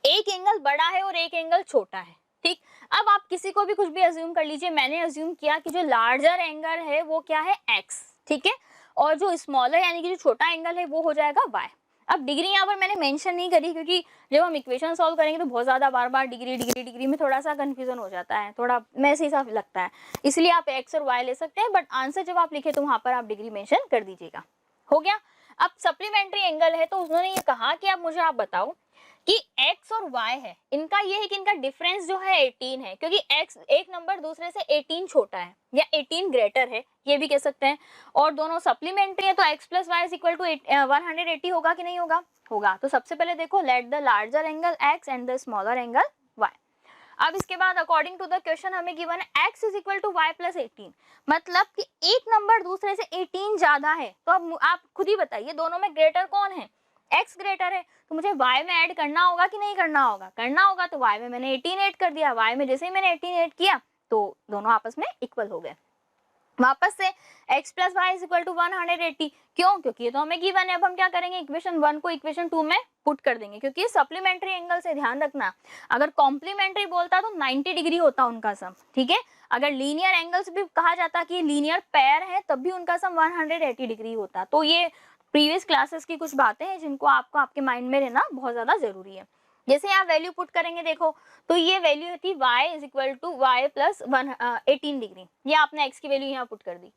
एक एंगल बड़ा है और एक एंगल छोटा है, ठीक। अब आप किसी को भी कुछ भी अज्यूम कर लीजिए, मैंने अज्यूम किया कि जो लार्जर एंगल है वो क्या है x, ठीक है, और जो स्मॉलर यानी कि जो छोटा एंगल है वो हो जाएगा y। अब डिग्री यहाँ पर मैंने मेंशन नहीं करी क्योंकि जब हम इक्वेशन सॉल्व करेंगे तो बहुत ज्यादा बार बार डिग्री डिग्री डिग्री में थोड़ा सा कंफ्यूजन हो जाता है, थोड़ा मैसी सा लगता है, इसलिए आप x और y ले सकते हैं, बट आंसर जब आप लिखे तो वहां पर आप डिग्री मेंशन कर दीजिएगा। हो गया। अब सप्लीमेंट्री एंगल है तो उन्होंने ये कहा कि अब मुझे आप बताओ कि x और y है, इनका ये है कि इनका डिफरेंस जो है 18 है, क्योंकि x एक नंबर दूसरे से 18 छोटा है या 18 ग्रेटर है, ये भी कह सकते हैं, और दोनों सप्लीमेंट्री है तो x plus y is equal to 180 होगा कि नहीं होगा, होगा। तो सबसे पहले देखो, let the larger angle x and the smaller angle y। अब इसके बाद अकॉर्डिंग टू द क्वेश्चन हमें गिवन है x is equal to y plus 18, मतलब कि एक नंबर दूसरे से 18 ज्यादा है। तो अब आप खुद ही बताइए दोनों में ग्रेटर कौन है, x ग्रेटर है, तो मुझे y में ऐड करना होगा कि नहीं करना होगा, करना होगा। तो y में मैंने 18 ऐड कर दिया, y में जैसे ही मैंने 18 ऐड किया तो दोनों आपस में इक्वल हो गए। वापस से x plus y is equal to 180, क्यों, क्योंकि ये तो हमें गिवन है। अब हम क्या करेंगे, इक्वेशन 1 को इक्वेशन 2 में पुट कर देंगे, क्योंकि ये सप्लीमेंट्री एंगल से ध्यान रखना, अगर कॉम्प्लीमेंट्री बोलता तो 90 डिग्री होता उनका सम, ठीक है। अगर लीनियर एंगल्स भी कहा जाता कि लीनियर पेयर है तब भी उनका सम 180 डिग्री होता। तो ये प्रीवियस क्लासेस की कुछ बातें हैं जिनको आपको आपके माइंड में रहना बहुत ज्यादा जरूरी है। जैसे आप वैल्यू पुट करेंगे देखो, तो ये वैल्यू थी y is equal to y plus 18 degree, ये आपने x की वैल्यू यहाँ पुट कर दी,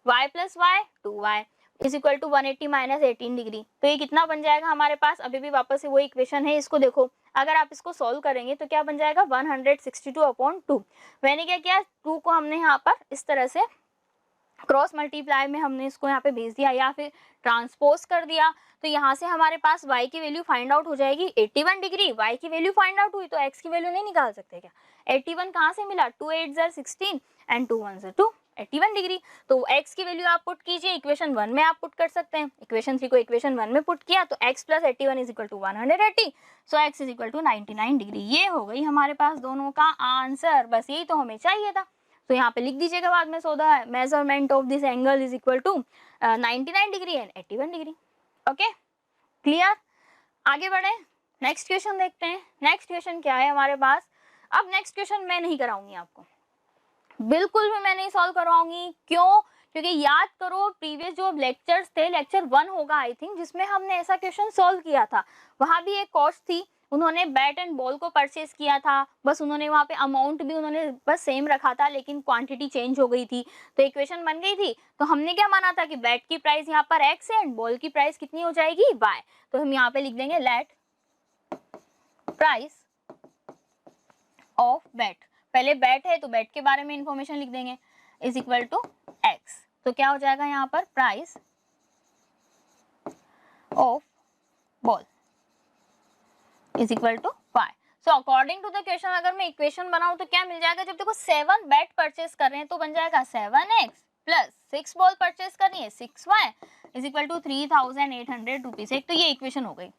y plus y 2y is equal to 180 minus 18 degree, तो ये कितना बन जाएगा हमारे पास, अभी भी वापस से वो इक्वेशन है, इसको देखो, अगर आप इसको सॉल्व करेंगे तो क्या बन जाएगा 162/2। मैंने क्या किया, 2 को हमने यहाँ पर इस तरह से क्रॉस मल्टीप्लाई में हमने इसको यहाँ पे भेज दिया या फिर ट्रांसपोज कर दिया, तो यहाँ से हमारे पास y की वैल्यू फाइंड आउट हो जाएगी 81 डिग्री। y की वैल्यू फाइंड आउट हुई तो x की वैल्यू नहीं निकाल सकते क्या, 81 कहाँ से मिला, 2 8 ज़र 16 एंड 2 1 ज़र 2, 81 डिग्री। तो x की वैल्यू आप पुट कीजिए, इक्वेशन 1 में आप पुट कर सकते हैं, इक्वेशन 3 को इक्वेशन 1 में पुट किया तो x plus 81 is equal to 180, so x is equal to 99 degree. ये हो गई हमारे पास दोनों का आंसर, बस यही तो हमें चाहिए था। तो यहाँ पे लिख दीजिएगा बाद में, so the measurement of this angle is equal to 99 degree and 81 degree. Okay, clear. आगे बढ़े, नेक्स्ट क्वेश्चन देखते हैं। नेक्स्ट क्वेश्चन क्या है हमारे पास। अब नेक्स्ट क्वेश्चन मैं नहीं कराऊंगी आपको, बिल्कुल भी मैं नहीं सॉल्व करवाऊंगी। क्यों, क्योंकि याद करो प्रीवियस जो लेक्चर्स थे, लेक्चर 1 होगा आई थिंक, जिसमें हमने ऐसा क्वेश्चन सॉल्व किया था। वहां भी एक कॉस्ट थी, उन्होंने बैट एंड बॉल को परचेज किया था, बस उन्होंने वहां पे अमाउंट भी उन्होंने बस सेम रखा था, लेकिन क्वांटिटी चेंज हो गई थी, तो इक्वेशन बन गई थी। तो हमने क्या माना था कि बैट की प्राइस यहाँ पर x है एंड बॉल की प्राइस कितनी हो जाएगी y। तो हम यहाँ पे लिख देंगे लेट प्राइस ऑफ बैट, पहले बैट है तो बैट के बारे में इंफॉर्मेशन लिख देंगे, इज इक्वल टू x। तो क्या हो जाएगा यहाँ पर price of ball is equal to y। So according to the question अगर मैं इक्वेशन बनाऊं तो क्या मिल जाएगा, जब देखो 7 बैट परचेस कर रहे हैं तो बन जाएगा 7x प्लस 6 बॉल परचेस करनी है 6y is equal to 3800 rupees. एक तो ये इक्वेशन हो गई।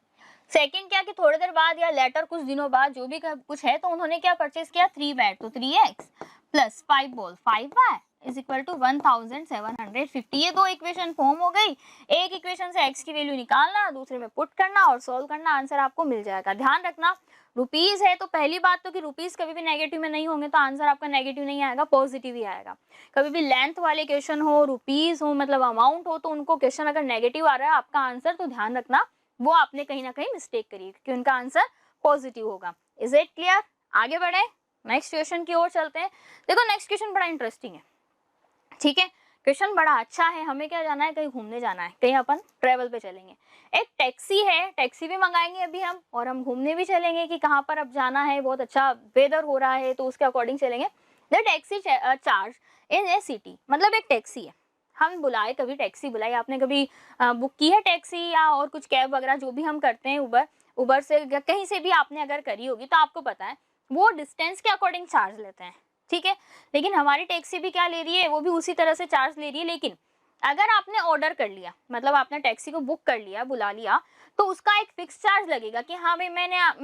सेकंड क्या कि थोड़ी देर बाद या लेटर कुछ दिनों बाद जो भी कुछ है, तो उन्होंने क्या परचेस किया 3 बैट, तो 3x plus 5 ball 5y is equal to 1750। ये दो इक्वेशन फॉर्म हो गई। एक इक्वेशन से x की वैल्यू निकालना, दूसरे में पुट करना और सॉल्व करना, आंसर आपको मिल जाएगा। ध्यान रखना रुपीज है तो पहली बात तो कि रुपीज कभी भी नेगेटिव में नहीं होंगे, तो आंसर आपका नेगेटिव नहीं आएगा, पॉजिटिव ही आएगा। कभी भी लेंथ वाले क्वेश्चन हो, रुपीज हो, मतलब अमाउंट हो, तो उनको क्वेश्चन अगर नेगेटिव आ रहा है आपका आंसर, तो ध्यान रखना वो आपने कहीं ना कहीं मिस्टेक करी, क्योंकि उनका आंसर पॉजिटिव होगा। Is it clear? आगे बढ़े, नेक्स्ट क्वेश्चन की ओर चलते हैं। देखो नेक्स्ट क्वेश्चन बड़ा इंटरेस्टिंग है, ठीक है, क्वेश्चन बड़ा अच्छा है। हमें क्या जाना है, कहीं घूमने जाना है, कहीं अपन ट्रेवल पे चलेंगे। एक टैक्सी है, टैक्सी भी मंगाएंगे अभी हम, और हम घूमने भी चलेंगे कि कहाँ पर अब जाना है, बहुत अच्छा वेदर हो रहा है तो उसके अकॉर्डिंग चलेंगे। The taxi charge in A city, मतलब एक टैक्सी है, हम बुलाए, कभी टैक्सी बुलाई आपने, कभी बुक की है टैक्सी या और कुछ कैब वगैरह जो भी हम करते हैं, उबर से कहीं से भी आपने अगर करी होगी तो आपको पता है वो डिस्टेंस के अकॉर्डिंग चार्ज लेते हैं, ठीक है। लेकिन हमारी टैक्सी भी क्या ले रही है, वो भी उसी तरह से चार्ज ले रही है। लेकिन अगर आपने ऑर्डर कर लिया, मतलब आपने टैक्सी को बुक कर लिया, बुला लिया, तो उसका एक फिक्स चार्ज लगेगा कि हाँ भाई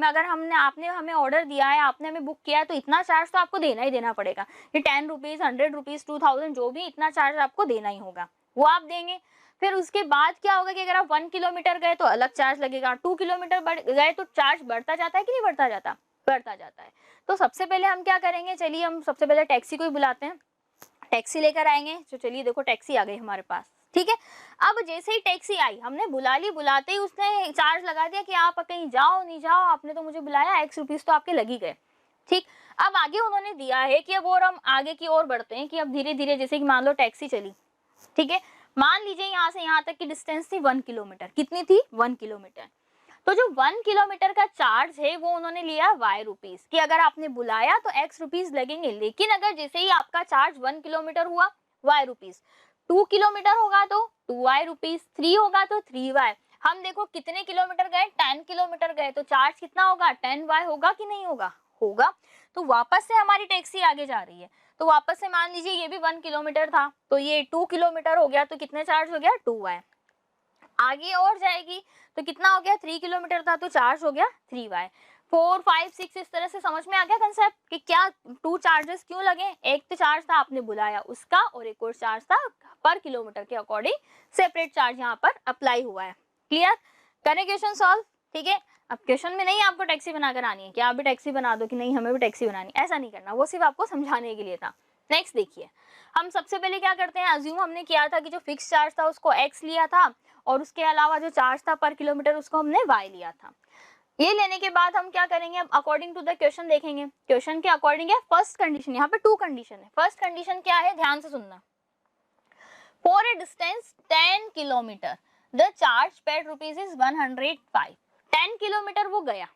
अगर आपने हमें ऑर्डर दिया है, आपने हमें बुक किया है, तो इतना चार्ज तो आपको देना ही देना पड़ेगा। ये 10 रुपीज, 100 रुपीज, 2000 जो भी, इतना चार्ज आपको देना ही होगा, वो आप देंगे। फिर उसके बाद क्या होगा कि अगर आप 1 किलोमीटर गए तो अलग चार्ज लगेगा, 2 किलोमीटर गए तो चार्ज बढ़ता जाता है कि नहीं बढ़ता जाता, बढ़ता जाता है। तो सबसे पहले हम क्या करेंगे, चलिए हम सबसे पहले टैक्सी को ही बुलाते हैं, टैक्सी लेकर आएंगे। तो चलिए देखो टैक्सी आ गई हमारे पास, ठीक है। अब जैसे ही टैक्सी आई, हमने बुला ली, बुलाते ही उसने चार्ज लगा दिया कि आप कहीं जाओ नहीं जाओ, आपने तो मुझे बुलाया, x रुपीज तो आपके लग ही गए, ठीक। अब आगे उन्होंने दिया है कि अब और हम आगे की ओर बढ़ते हैं कि अब धीरे धीरे, जैसे कि मान लो टैक्सी चली, ठीक है, मान लीजिए यहाँ से यहाँ तक की डिस्टेंस थी 1 किलोमीटर, कितनी थी 1 किलोमीटर। तो जो 1 किलोमीटर का चार्ज है वो उन्होंने लिया y रुपीज, कि अगर आपने बुलाया तो x रुपीज लगेंगे, लेकिन अगर जैसे ही आपका चार्ज 1 किलोमीटर हुआ y रुपीज, 2 किलोमीटर होगा तो 2y रुपीज, 3 होगा तो 3y। हम देखो कितने किलोमीटर गए, 10 किलोमीटर गए, तो चार्ज कितना होगा 10y होगा कि नहीं होगा, होगा। तो वापस से हमारी टैक्सी आगे जा रही है, तो वापस से मान लीजिए ये भी 1 किलोमीटर था, तो ये 2 किलोमीटर हो गया, तो कितने चार्ज हो गया 2y। आगे और जाएगी तो कितना हो गया, 3 किलोमीटर था तो चार्ज हो गया 3y। 4, 5, 6 इस तरह से समझ में आ गया कंसेप्ट कि क्या 2 चार्जेस क्यों लगे। एक तो चार्ज था आपने बुलाया उसका, और एक और चार्ज था पर किलोमीटर के अकॉर्डिंग सेपरेट चार्ज यहाँ पर अप्लाई हुआ है। क्लियर? करें क्वेश्चन सॉल्व, ठीक है। अब क्वेश्चन में नहीं आपको टैक्सी बनाकर आनी है कि आप भी टैक्सी बना दो कि नहीं हमें भी टैक्सी बनानी, ऐसा नहीं करना, वो सिर्फ आपको समझाने के लिए था। नेक्स्ट देखिए, हम सबसे पहले क्या करते हैं, अज्यूम हमने किया था कि जो फिक्स चार्ज था उसको x लिया था, और उसके अलावा जो चार्ज था पर किलोमीटर उसको हमने y लिया था। ये लेने के बाद हम क्या करेंगे, अब अकॉर्डिंग टू द क्वेश्चन देखेंगे। क्वेश्चन के अकॉर्डिंग है फर्स्ट कंडीशन, यहाँ पे 2 कंडीशन है। फर्स्ट कंडीशन क्या है, ध्यान से सुनना। For a distance 10 kilometre the charge paid rupees is 105। 10 kilometre वो गया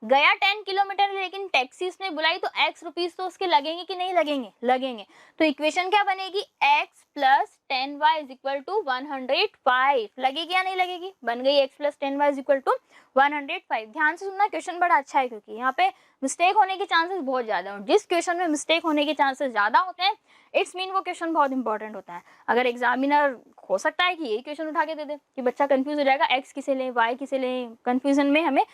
10 किलोमीटर, लेकिन टैक्सी उसने बुलाई तो x रुपीज तो उसके लगेंगे कि नहीं लगेंगे, लगेंगे। तो इक्वेशन क्या बनेगी, x plus 10y is equal to 105, लगेगी या नहीं लगेगी, बन गई x plus 10y is equal to 105। ध्यान से सुनना, क्वेश्चन बड़ा अच्छा है क्योंकि यहाँ पे मिस्टेक होने के चांसेस बहुत ज्यादा है। जिस क्वेश्चन में मिस्टेक होने के चांसेस ज्यादा होते हैं, इट्स मीन वो क्वेश्चन बहुत इंपॉर्टेंट होता है। अगर एग्जामिनर हो सकता है कि यही क्वेश्चन उठा के दे दे कि बच्चा कंफ्यूज हो जाएगा, x किसे लें y किसे लें, कंफ्यूजन में हमें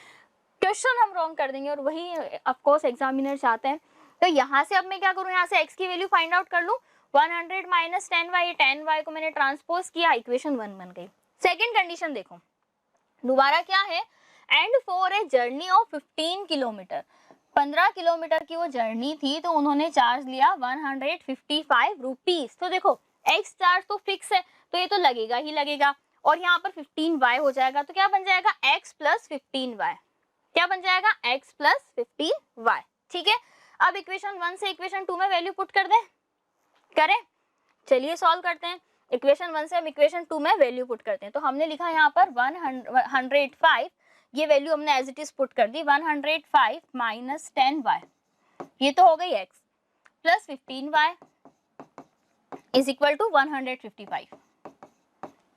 क्वेश्चन हम रॉन्ग कर देंगे, और वही ऑफ कोर्स एग्जामिनर चाहते हैं। तो यहाँ से अब मैं क्या करूँ, यहाँ से x की वैल्यू फाइंड आउट कर लूँ, 100 माइनस 10y, 10y को मैंने ट्रांसपोज किया, इक्वेशन 1 बन गई। सेकंड कंडीशन देखो, दोबारा क्या है, and for a journey of 15 kilometre, 15 kilometre की वो जर्नी थी, तो उन्होंने चार्ज लिया 155 रुपीज। तो देखो x चार्ज तो फिक्स है तो ये तो लगेगा ही लगेगा, और यहाँ पर 15y हो जाएगा, तो क्या बन जाएगा x प्लस 15y, क्या बन जाएगा x प्लस 15y। ठीक है, अब इक्वेशन 1 से इक्वेशन 2 में वैल्यू पुट कर दें, करें, चलिए सॉल्व करते हैं। इक्वेशन 1 से हम इक्वेशन 2 में वैल्यू पुट करते हैं, तो हमने लिखा यहाँ पर 105, ये वैल्यू हमने एज इट इज पुट कर दी, 105 माइनस 10y, ये तो हो गई x plus 15y is equal to 155।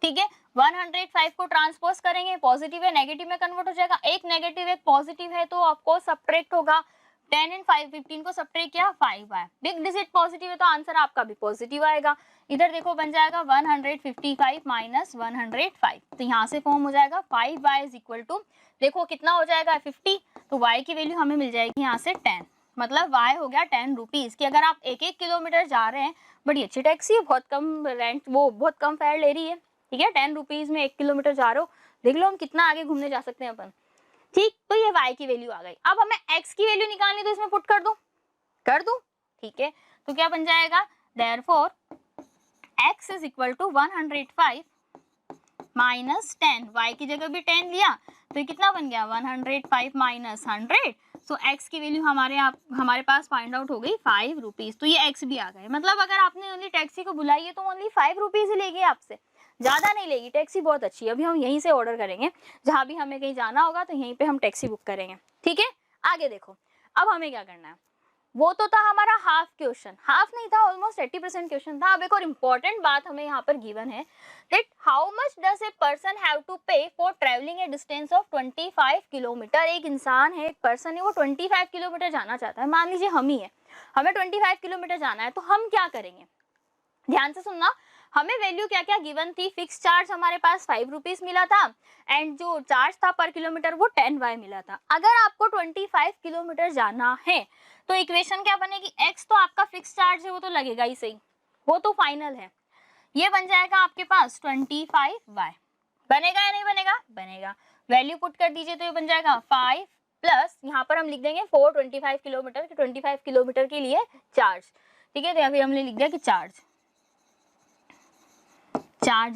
ठीक है, 105 को ट्रांसपोज करेंगे, पॉजिटिव है नेगेटिव में कन्वर्ट हो जाएगा, एक नेगेटिव एक पॉजिटिव है तो आपको सब्ट्रैक्ट होगा, 10 एंड 5 15 को सब्ट्रैक्ट किया 5 आया, बिग डिजिट पॉजिटिव है तो आंसर आपका भी पॉजिटिव आएगा। इधर देखो बन जाएगा 155 माइनस 105, तो यहाँ से फॉर्म हो जाएगा 5y इज इक्वल टू, देखो कितना हो जाएगा 50, तो y की वैल्यू हमें मिल जाएगी यहाँ से 10, मतलब y हो गया 10 रुपीज की। अगर आप 1-1 किलोमीटर जा रहे हैं, बड़ी अच्छी टैक्सी है, बहुत कम रेंट, वो बहुत कम फेयर ले रही है, ठीक है, 10 रुपीज में 1 किलोमीटर जा रहे हो, देख लो हम कितना आगे घूमने जा सकते हैं अपन। ठीक, तो ये y की वैल्यू आ गई। अब हमें x की वैल्यू निकालनी, तो इसमें पुट कर दूं, ठीक है, तो क्या बन जाएगा, therefore x is equal to 105 minus 10, y की जगह भी 10 लिया तो ये कितना बन गया 105 माइनस 100, सो x की वैल्यू हमारे पास फाइंड आउट हो गई 5 रुपीज, तो ये x भी आ गए। मतलब अगर आपने ओनली टैक्सी को बुलाई है तो ओनली 5 रुपीज ही लेगी आपसे, ज्यादा नहीं लेगी, टैक्सी बहुत अच्छी है। अभी हम यहीं से ऑर्डर करेंगे, जहां भी हमें कहीं जाना होगा तो यहीं पे हम टैक्सी बुक करेंगे। ठीक है, आगे देखो, अब हमें क्या करना है, वो तो था हमारा हाफ क्वेश्चन, हाफ नहीं था, ऑलमोस्ट 80% क्वेश्चन था। अब एक और इम्पोर्टेंट बात हमें यहाँ पर गिवन है, that how much does a person have to pay for travelling a distance of 25 kilometre. एक इंसान है, एक पर्सन है, वो 25 किलोमीटर जाना चाहता है, मान लीजिए हम ही है, हमें 25 किलोमीटर जाना है, तो हम क्या करेंगे, ध्यान से सुनना, हमें वैल्यू क्या क्या गिवन थी, फिक्स चार्ज हमारे पास 5 रुपीज मिला था, एंड जो चार्ज था पर किलोमीटर वो 10y मिला था। अगर आपको 25 किलोमीटर जाना है तो इक्वेशन क्या बनेगी, x तो आपका फिक्स चार्ज है, वो तो लगेगा ही सही, वो तो फाइनल है, ये बन जाएगा आपके पास 25y, बनेगा या नहीं बनेगा, बनेगा, वैल्यू पुट कर दीजिए तो ये बन जाएगा 5 प्लस, यहाँ पर हम लिख देंगे 425 किलोमीटर, 25 किलोमीटर के लिए चार्ज। ठीक है, तो यहाँ पे हमने लिख दिया कि charge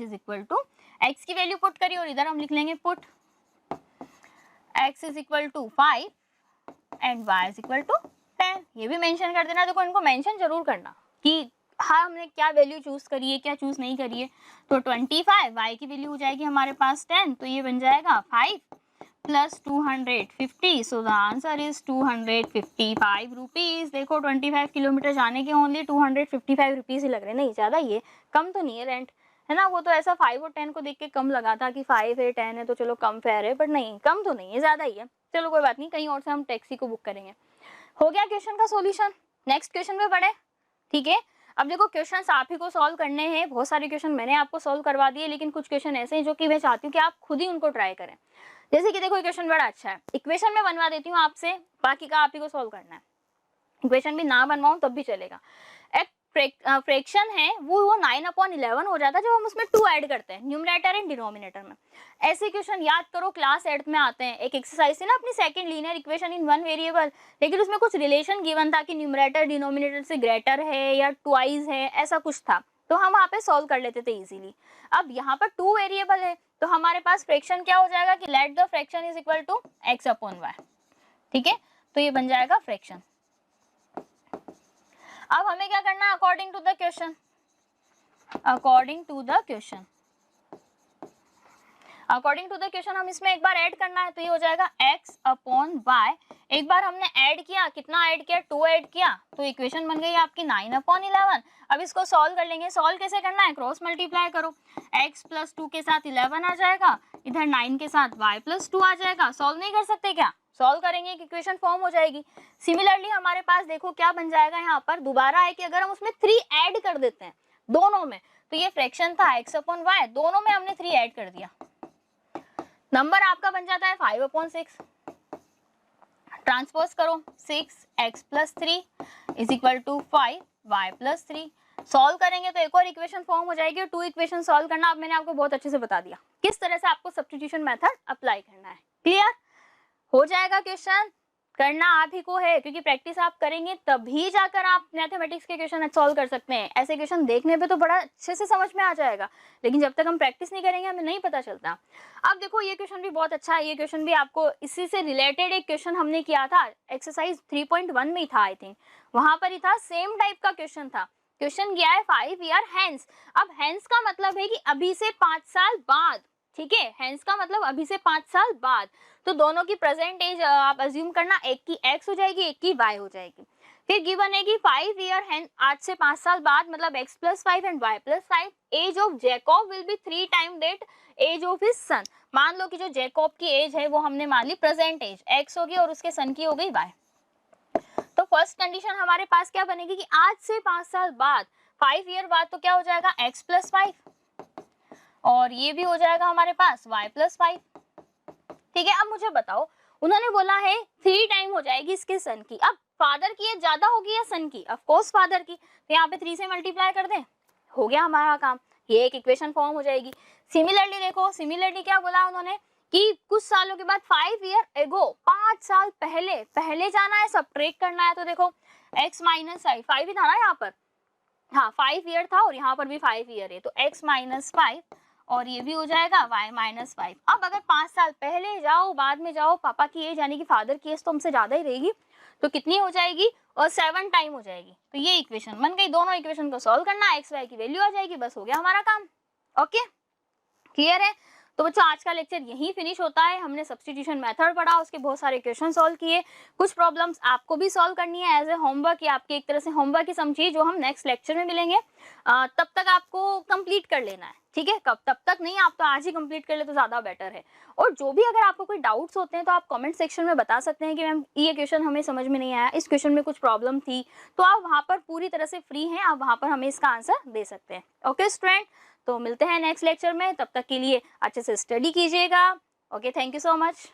is equal to, x की वैल्यू पुट करिए और इधर हम लिख लेंगे put x is equal to 5 and y is equal to 10, ये भी मेंशन कर देना। देखो इनको मेंशन जरूर करना कि हाँ हमने क्या वैल्यू चूज करी है, क्या चूज नहीं करी है। तो 25, y की वैल्यू हो जाएगी हमारे पास 10, तो ये बन जाएगा 5 plus 250, so the answer is 255 rupees. देखो 25 किलोमीटर जाने के ओनली 255 रुपीज ही लग रहे हैं, नहीं ज्यादा, ये कम तो नहीं है रेंट, है ना। वो तो ऐसा 5 और 10 को देख के कम लगा था कि 5 है 10 है तो चलो कम फेयर है, बट नहीं, कम तो नहीं है, ज्यादा ही है। चलो कोई बात नहीं, कहीं और से हम टैक्सी को बुक करेंगे। हो गया क्वेश्चन का सॉल्यूशन, नेक्स्ट क्वेश्चन पे बढ़े। ठीक है, अब देखो क्वेश्चंस आप ही को सॉल्व करने हैं, बहुत सारे क्वेश्चन मैंने आपको सॉल्व करवा दिए, लेकिन कुछ क्वेश्चन ऐसे हैं जो कि मैं चाहती हूँ कि आप खुद ही उनको ट्राई करें। जैसे कि देखो क्वेश्चन बड़ा अच्छा है, इक्वेशन में बनवा देती हूँ आपसे, बाकी का आप ही को सॉल्व करना है। इक्वेशन भी ना बनवाऊं तब भी चलेगा। एक फ्रैक्शन है वो 9/11 हो जाता है जब हम उसमें 2 ऐड करते हैं न्यूमरेटर एंड डिनोमिनेटर में। ऐसे क्वेश्चन याद करो, क्लास 8 में आते हैं। एक एक्सरसाइज थी ना अपनी, second linear equation in one variable, लेकिन उसमें कुछ रिलेशन गिवन था कि न्यूमरेटर डिनोमिनेटर से ग्रेटर है या ट्वाइस है, ऐसा कुछ था, तो हम वहाँ पे सॉल्व कर लेते थे इजीली। अब यहाँ पर 2 वेरिएबल है तो हमारे पास फ्रैक्शन क्या हो जाएगा कि let the fraction is equal to x/y। ठीक है, तो ये बन जाएगा फ्रैक्शन। अब हमें क्या करना है, according to the question, according to the question हम इसमें एक बार ऐड करना है, तो ये हो जाएगा x/y। एक बार हमने ऐड किया, कितना ऐड किया, 2 ऐड किया, तो इक्वेशन बन गई आपकी 9/11। अब इसको सॉल्व कर लेंगे। सॉल्व कैसे करना है, क्रॉस मल्टीप्लाई करो, x + 2 के साथ 11 आ जाएगा, इधर 9 के साथ y + 2 आ जाएगा। सॉल्व नहीं कर सकते क्या, सॉल्व करेंगे कि इक्वेशन फॉर्म हो जाएगी। सिमिलरली हमारे पास देखो क्या बन जाएगा, यहाँ पर दोबारा है कि अगर हम उसमें 3 ऐड कर देते हैं दोनों में, तो ये फ्रैक्शन था x/y, दोनों में हमने 3 ऐड कर दिया, नंबर आपका बन जाता है 5/6। ट्रांसपोज करो, 6x + 3 is equal to 5y + 3। Solve करेंगे तो एक और इक्वेशन फॉर्म हो जाएगी। 2 इक्वेशन सॉल्व करना अब मैंने आपको बहुत अच्छे से बता दिया किस तरह से आपको सब्स्टिट्यूशन मेथड अप्लाई करना है। क्लियर हो जाएगा क्वेश्चन। करना आप ही को है, क्योंकि प्रैक्टिस आप करेंगे तभी जाकर आप मैथमेटिक्स के क्वेश्चन सॉल्व कर सकते हैं। ऐसे क्वेश्चन देखने पे तो बड़ा अच्छे से समझ में आ जाएगा, लेकिन जब तक हम प्रैक्टिस नहीं करेंगे हमें नहीं पता चलता। अब देखो ये क्वेश्चन भी बहुत अच्छा है, ये क्वेश्चन भी आपको इसी से रिलेटेड एक क्वेश्चन हमने किया था, एक्सरसाइज 3.1 में था आई थिंक, वहां पर ही था, सेम टाइप का क्वेश्चन था। क्वेश्चन गया है 5 ईयर हैंस। अब हैंस का मतलब है कि अभी से 5 साल बाद, ठीक है, हैंस का मतलब अभी से 5 साल बाद। तो दोनों की प्रेजेंट एज आप अज्यूम करना, एक की x हो जाएगी, एक की y हो जाएगी। फिर गिवन है कि 5 ईयर हैंस, आज से 5 साल बाद, मतलब x + 5 and y + 5, age of Jacob will be 3 time that age of his son. मान लो कि जो जैकब की एज है वो हमने मान ली प्रेजेंट एज x होगी और उसके सन की हो गई y। तो फर्स्ट कंडीशन हमारे पास क्या बनेगी कि आज से 5 साल बाद, 5 ईयर बाद, तो क्या हो जाएगा x + 5 और ये भी हो जाएगा हमारे पास y + 5। ठीक है, अब मुझे बताओ, उन्होंने बोला है 3 टाइम हो जाएगी इसके सन की। अब फादर की एज ज्यादा होगी या सन की? ऑफ कोर्स फादर की, तो यहाँ पे 3 से मल्टीप्लाई कर दें, हो गया हमारा काम, ये एक इक्वेशन फॉर्म हो जाएगी। सिमिलरली देखो, सिमिलरली क्या बोला उन्होंने कि कुछ सालों के बाद 5 ईयर एगो, 5 साल पहले जाना है, सब्ट्रैक्ट करना है। तो देखो x - 5 ही था ना यहाँ पर, हाँ 5 ईयर था और यहाँ पर भी 5 ईयर है, तो x - 5 और ये भी हो जाएगा y - 5। अब अगर 5 साल पहले जाओ बाद में जाओ, पापा की एज यानी कि फादर की एज तो हमसे ज्यादा ही रहेगी, तो कितनी हो जाएगी, और 7 टाइम हो जाएगी। तो ये इक्वेशन बन गई, दोनों इक्वेशन को सॉल्व करना, x y की वैल्यू आ जाएगी, बस हो गया हमारा काम। ओके, क्लियर है? तो बच्चों आज का लेक्चर यहीं फिनिश होता है। हमने सब्स्टिट्यूशन मेथड पढ़ा, उसके बहुत सारे क्वेश्चन सॉल्व किए, कुछ प्रॉब्लम्स आपको भी सॉल्व करनी है एज ए होमवर्क, या आपके एक तरह से होमवर्क ही समझिए, जो हम नेक्स्ट लेक्चर में मिलेंगे। तब तक आपको कंप्लीट कर लेना है, ठीक है? कब तब तक नहीं, आप तो आज ही कंप्लीट कर ले तो ज़्यादा बेटर है। और जो भी अगर आपको कोई डाउट्स होते हैं तो आप कमेंट सेक्शन में बता सकते हैं कि मैम ये क्वेश्चन हमें समझ में नहीं आया, इस क्वेश्चन में कुछ प्रॉब्लम थी, तो आप वहाँ पर पूरी तरह से फ्री हैं, आप वहाँ पर हमें इसका आंसर दे सकते हैं। ओके स्टूडेंट, तो मिलते हैं नेक्स्ट लेक्चर में, तब तक के लिए अच्छे से स्टडी कीजिएगा। Okay, thank you so much.